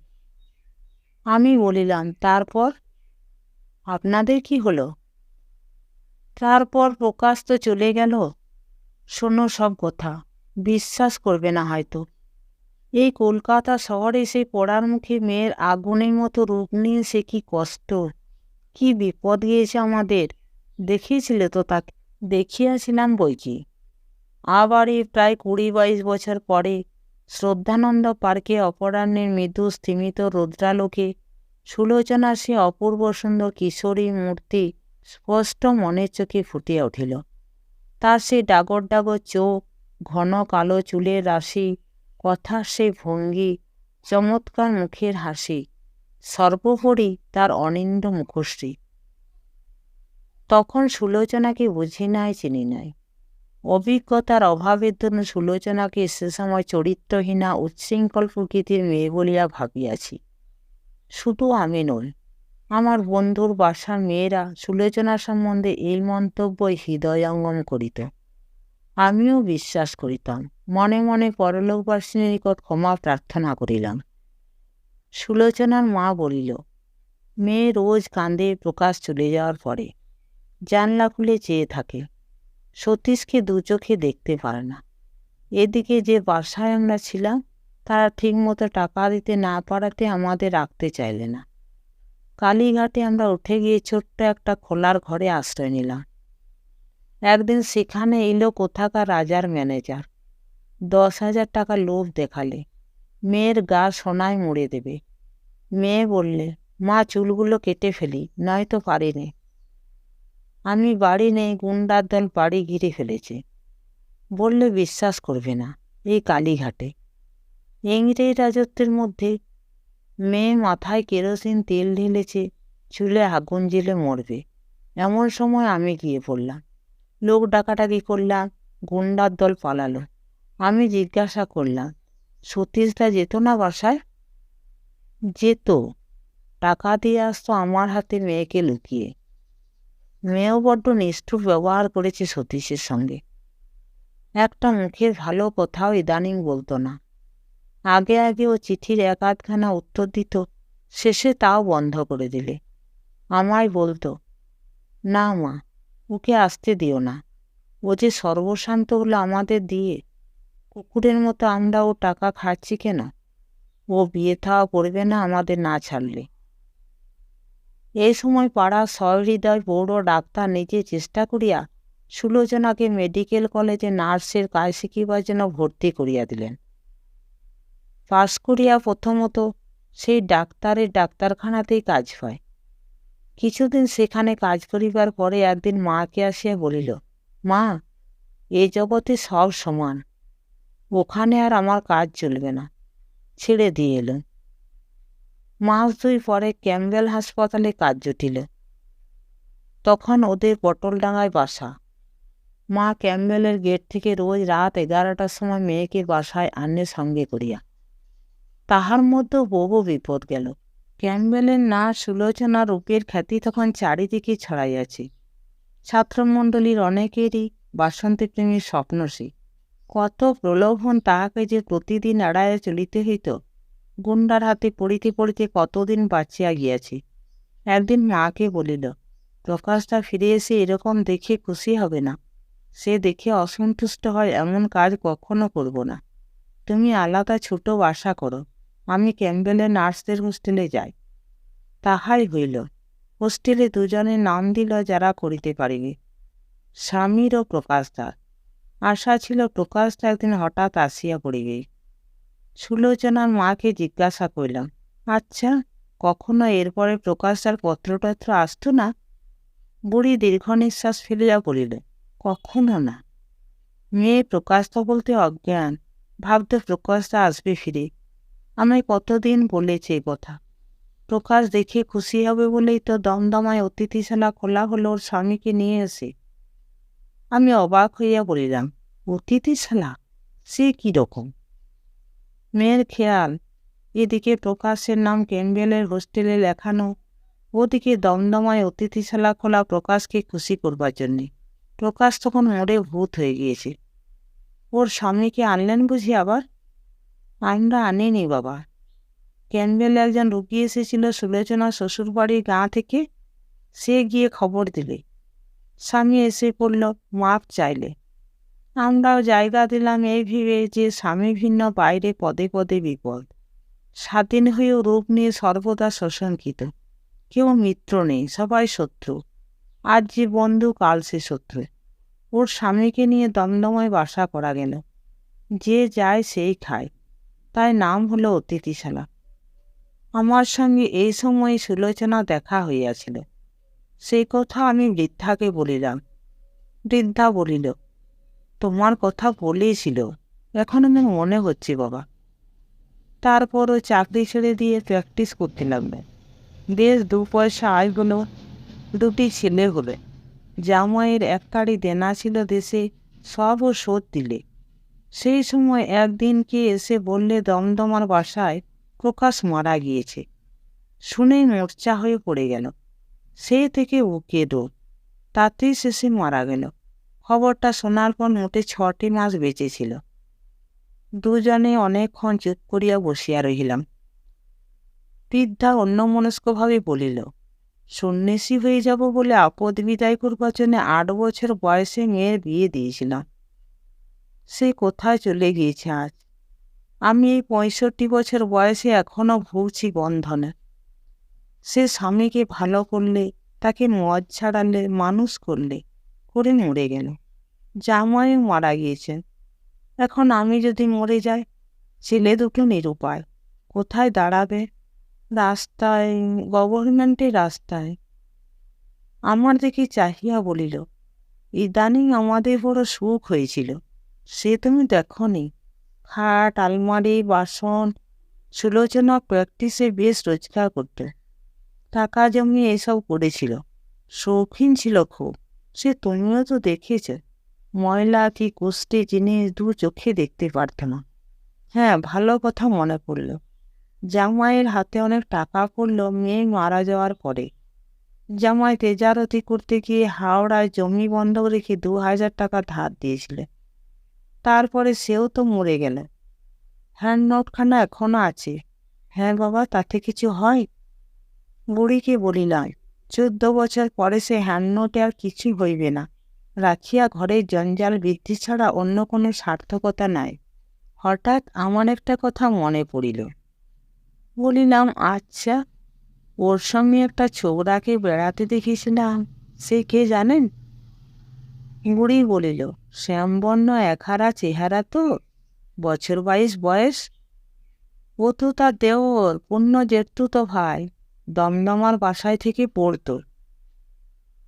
আমি বলিলাম, তারপর আপনাদের কি হলো? তারপর প্রকাশ তো চলে গেল। শোনো সব কথা, বিশ্বাস করবে না হয়তো। এই কলকাতা শহরে সেই পড়ার মুখে মেয়ের আগুনের মতো রূপ নিয়ে সে কি কষ্ট, কি বিপদ গিয়েছে আমাদের। দেখিয়েছিলে তো তাকে? দেখিয়াছিলাম বই কি। আবার এই প্রায় 20-22 বছর পরে শ্রদ্ধানন্দ পার্কে অপরাহ্নের মৃদু স্থিমিত রৌদ্রালোকে সুলোচনার সে অপূর্ব সুন্দর কিশোরী মূর্তি স্পষ্ট মনের চোখে ফুটিয়া উঠিল। তার সে ডাগর ডাগর চোখ, ঘন কালো চুলের রাশি, কথার সেই ভঙ্গি, চমৎকার মুখের হাসি, সর্বোপরি তার অনিন্দ মুখশ্রী। তখন সুলোচনাকে বুঝি নাই, চিনি নাই। অভিজ্ঞতার অভাবের জন্য সুলোচনাকে সে সময় চরিত্রহীনা উচ্ছৃঙ্খল প্রকৃতির মেয়ে বলিয়া ভাবিয়াছি। শুধু আমি নই, আমার বন্ধুর বাসার মেয়েরা সুলোচনা সম্বন্ধে এই মন্তব্যই হৃদয়ঙ্গম করিত। আমিও বিশ্বাস করিতাম। মনে মনে পরলোকবাসীর নিকট ক্ষমা প্রার্থনা করিলাম। সুলোচনার মা বলিল, মেয়ে রোজ কাঁদে প্রকাশ চলে যাওয়ার পরে, জানলা খুলে চেয়ে থাকে, সতীশকে দু চোখে দেখতে পারে না। এদিকে যে বাসায় আমরা ছিলাম তারা ঠিকমতো টাকা দিতে না পারাতে আমাদের রাখতে চাইলে না। কালীঘাটে আমরা উঠে গিয়ে ছোট্ট একটা খোলার ঘরে আশ্রয় নিলাম। একদিন সেখানে এলো কোথাকার রাজার ম্যানেজার। 10,000 টাকা লোভ দেখালে, মেয়ের গা সোনায় মুড়ে দেবে। মেয়ে বললে, মা চুলগুলো কেটে ফেলি, নয়তো পারিনি। আমি বাড়ি নেই, গুন্ডার দল বাড়ি ঘিরে ফেলেছে। বললে বিশ্বাস করবে না, এই কালীঘাটে ইংরেজ রাজত্বের মধ্যে মেয়ে মাথায় কেরোসিন তেল ঢেলেছে, চুলে আগুন জ্বেলে মরবে। এমন সময় আমি গিয়ে পড়লাম, লোক ডাকাডাকি করলাম, গুন্ডার দল পালালো। আমি জিজ্ঞাসা করলাম, সতীশদা যেত না বাসায়? যেত, টাকা দিয়ে আসতো আমার হাতে মেয়েকে লুকিয়ে। মেয়েও বড্ড নিষ্ঠুর ব্যবহার করেছে সতীশের সঙ্গে। একটা মুখের ভালো কথাও ইদানিং বলতো না। আগে আগে ও চিঠির 1-8খানা উত্তর দিত, শেষে তাও বন্ধ করে দিলে। আমায় বলতো, না মা, ওকে আসতে দিও না, ও যে সর্বশান্ত হলো আমাদের দিয়ে। কুকুরের মতো আমরা ও টাকা খাচ্ছি কেন? ও বিয়ে থাওয়া করবে না আমাদের না ছাড়লে। এই সময় পাড়ার সহৃদয় বড় ডাক্তার নিজে চেষ্টা করিয়া সুলোচনাকে মেডিকেল কলেজে নার্সের কাজ শিখিবার জন্য ভর্তি করিয়া দিলেন। পাস করিয়া প্রথমত সেই ডাক্তারের ডাক্তারখানাতেই কাজ পায়। কিছুদিন সেখানে কাজ করিবার পরে একদিন মাকে আসিয়া বলিল, মা, এ জগতে সব সমান, ওখানে আর আমার কাজ চলবে না, ছেড়ে দিয়ে এলো। মাস 2 পরে ক্যাম্পবেল হাসপাতালে কাজ জুটিল। তখন ওদের পটলডাঙ্গায় বাসা। মা ক্যাম্পবেলের গেট থেকে রোজ রাত 11টার সময় মেয়েকে বাসায় আনে সঙ্গে করিয়া। তাহার মধ্যেও বহু বিপদ গেল। ক্যাম্পবেলের নার্স সুলোচনা রূপের খ্যাতি তখন চারিদিকে ছড়াইয়াছে। ছাত্রমণ্ডলীর অনেকেরই বাসন্তী-প্রেমীর স্বপ্ন সে। কত প্রলোভন তাহাকে যে প্রতিদিন এড়াইয়া চলিতে হইত। গুন্ডার হাতে পড়িতে পড়িতে কতদিন বাঁচিয়া গিয়াছে। একদিন মাকে বলিল, প্রকাশটা ফিরে এসে এরকম দেখে খুশি হবে না। সে দেখে অসন্তুষ্ট হয় এমন কাজ কখনো করব না। তুমি আলাদা ছোট বাসা করো, আমি ক্যাম্পবেলের নার্সদের হোস্টেলে যাই। তাহাই হইল। হোস্টেলে দুজনের নাম দিল যারা করিতে পারিবে, স্বামীর ও প্রকাশদার। আশা ছিল প্রকাশদা একদিন হঠাৎ আসিয়া পড়িবে। সুলোচনার মাকে জিজ্ঞাসা করিলাম, আচ্ছা, কখনো এরপরে প্রকাশদার পত্রটত্র আসত না? বুড়ি দীর্ঘ নিঃশ্বাস ফেলিয়া বলিল, কখনো না। মেয়ে প্রকাশদা বলতে অজ্ঞান, ভাবতে প্রকাশদা আসবে ফিরে। আমি কতদিন বলেছি এ কথা। প্রকাশ দেখে খুশি হবে বলেই তো দমদমায় অতিথিশালা খোলা হলো ওর স্বামীকে নিয়ে এসে। আমি অবাক হইয়া বলিলাম, অতিথিশালা? সে কি রকম? মেয়ের খেয়াল, এদিকে প্রকাশের নাম ক্যাম্পবেলের হোস্টেলে লেখানো, ওদিকে দমদমায় অতিথিশালা খোলা প্রকাশকে খুশি করবার জন্যে। প্রকাশ তখন মরে ভূত হয়ে গিয়েছে। ওর স্বামীকে আনলেন বুঝি আবার? আমরা আনিনি বাবা। ক্যাম্পবেল একজন রুগী এসেছিল সুলোচনা শ্বশুরবাড়ির গাঁ থেকে, সে গিয়ে খবর দিলে। স্বামী এসে পড়ল, মাপ চাইলে। আমরাও জায়গা দিলাম এই ভেবে যে স্বামী ভিন্ন বাইরে পদে পদে বিপদ। স্বাধীন হয়েও রূপ নিয়ে সর্বদা শোষণকৃত। কেউ মিত্র নেই, সবাই শত্রু। আজ যে বন্ধু, কাল সে শত্রু। ওর স্বামীকে নিয়ে দমদমায় বাসা করা গেল। যে যায় সেই খায়, তাই নাম হলো অতিথিশালা। আমার সঙ্গে এই সময় সুলোচনা দেখা হইয়াছিল। সেই কথা আমি বৃদ্ধাকে বলিলাম। বৃদ্ধা বলিল, তোমার কথা বলেছিল, এখন আমার মনে হচ্ছে বাবা। তারপর ও চাকরি ছেড়ে দিয়ে প্র্যাকটিস করতে লাগবে। বেশ 2 পয়সা আয় হলো, 2টি ছেলে হলে। জামাইয়ের 1 কাড়ি দেনা ছিল দেশে, সব ও শোধ দিলে। সেই সময় একদিন কে এসে বললে দমদমার বাসায় প্রকাশ মারা গিয়েছে। শুনেই মোর্চা হয়ে পড়ে গেল। সেই থেকে বুকে রোগ, তাতেই শেষে মারা গেল। খবরটা শোনার পর মোটে 6টি মাস বেঁচেছিল। দুজনে অনেকক্ষণ চুপ করিয়া বসিয়া রহিলাম। বৃদ্ধা অন্যমনস্কভাবে বলিল, সন্ন্যাসী হয়ে যাব বলে আপদ বিদায় করবার জন্য 8 বছর বয়সে মেয়ের বিয়ে দিয়েছিলাম। সে কোথায় চলে গিয়েছে আজ। আমি এই 65 বছর বয়সে এখনো ভুগছি বন্ধনে। সে স্বামীকে ভালো করলে, তাকে মদ ছাড়ালে, মানুষ করলে, করে মরে গেল। জামাইও মারা গিয়েছেন। এখন আমি যদি মরে যাই, ছেলে দুটো নিরুপায়, কোথায় দাঁড়াবে? রাস্তায়, গভর্নমেন্টের রাস্তায়। আমার দিকে চাহিয়া বলিল, ইদানিং আমাদের বড় সুখ হয়েছিল, সে তুমি দেখনি। খাট, আলমারি, বাসন। সুলোচনা প্র্যাকটিসে বেশ রোজগার করত, টাকা জমিয়ে এসব করেছিল। শৌখিন ছিল খুব, সে তুমিও তো দেখেছ। ময়লা কি কুষ্টি জিনিস 2 চোখে দেখতে পারত না। হ্যাঁ, ভালো কথা মনে পড়ল। জামাইয়ের হাতে অনেক টাকা পড়ল মেয়ে মারা যাওয়ার পরে। জামাই তেজারতি করতে গিয়ে হাওড়ায় জমি বন্ধক রেখে 2000 টাকা ধার দিয়েছিল। তারপরে সেও তো মরে গেল। হ্যান্ড নোটখানা এখনো আছে। হ্যাঁ বাবা, তাতে কিছু হয়? বুড়িকে বলিলাম, 14 বছর পরে সে হ্যান্ড নোটে আর কিছুই হইবে না। রাখিয়া ঘরের জঞ্জাল বৃদ্ধি ছাড়া অন্য কোনো সার্থকতা নাই। হঠাৎ আমার একটা কথা মনে পড়িল। বলিলাম, আচ্ছা, ওর সঙ্গে একটা ছোকরাকে বেড়াতে দেখেছিলাম, সে কে জানেন? বুড়ি বলিল, শ্যামবর্ণ 1 হারা চেহারা তো, বছর 22 বয়স। ও তো তার দেওর পুণ্য জেঠতুতো ভাই, দমদমার বাসায় থেকে পড়তো।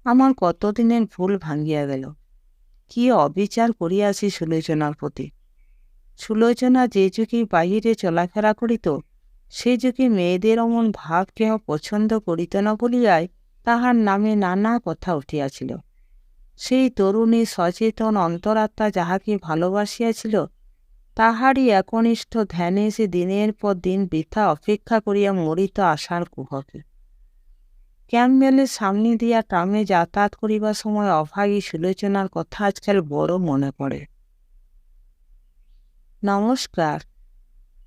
আমার কতদিনের ভুল ভাঙ্গিয়া গেল। কি অবিচার করিয়াছি সুলোচনার প্রতি। সুলোচনা যে যুগে বাহিরে চলাফেরা করিত, সে যুগে মেয়েদের অমন ভাব কেহ পছন্দ করিত না বলিয়াই তাহার নামে নানা কথা উঠিয়াছিল। সেই তরুণী সচেতন অন্তরাত্মা যাহাকে ভালোবাসিয়াছিল, তাহারই একনিষ্ঠ ধ্যানে সে দিনের পর দিন বৃথা অপেক্ষা করিয়া মরিত আশার কুহকে। ক্যাম্পবেলের সামনে দিয়া ট্রামে যাতায়াত করিবার সময় অভাগী সুলোচনার কথা আজকাল বড় মনে পড়ে। নমস্কার।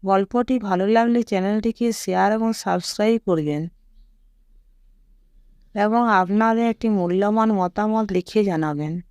গল্পটি ভালো লাগলে চ্যানেলটিকে শেয়ার এবং সাবস্ক্রাইব করবেন এবং আপনাদের একটি মূল্যবান মতামত লিখে জানাবেন।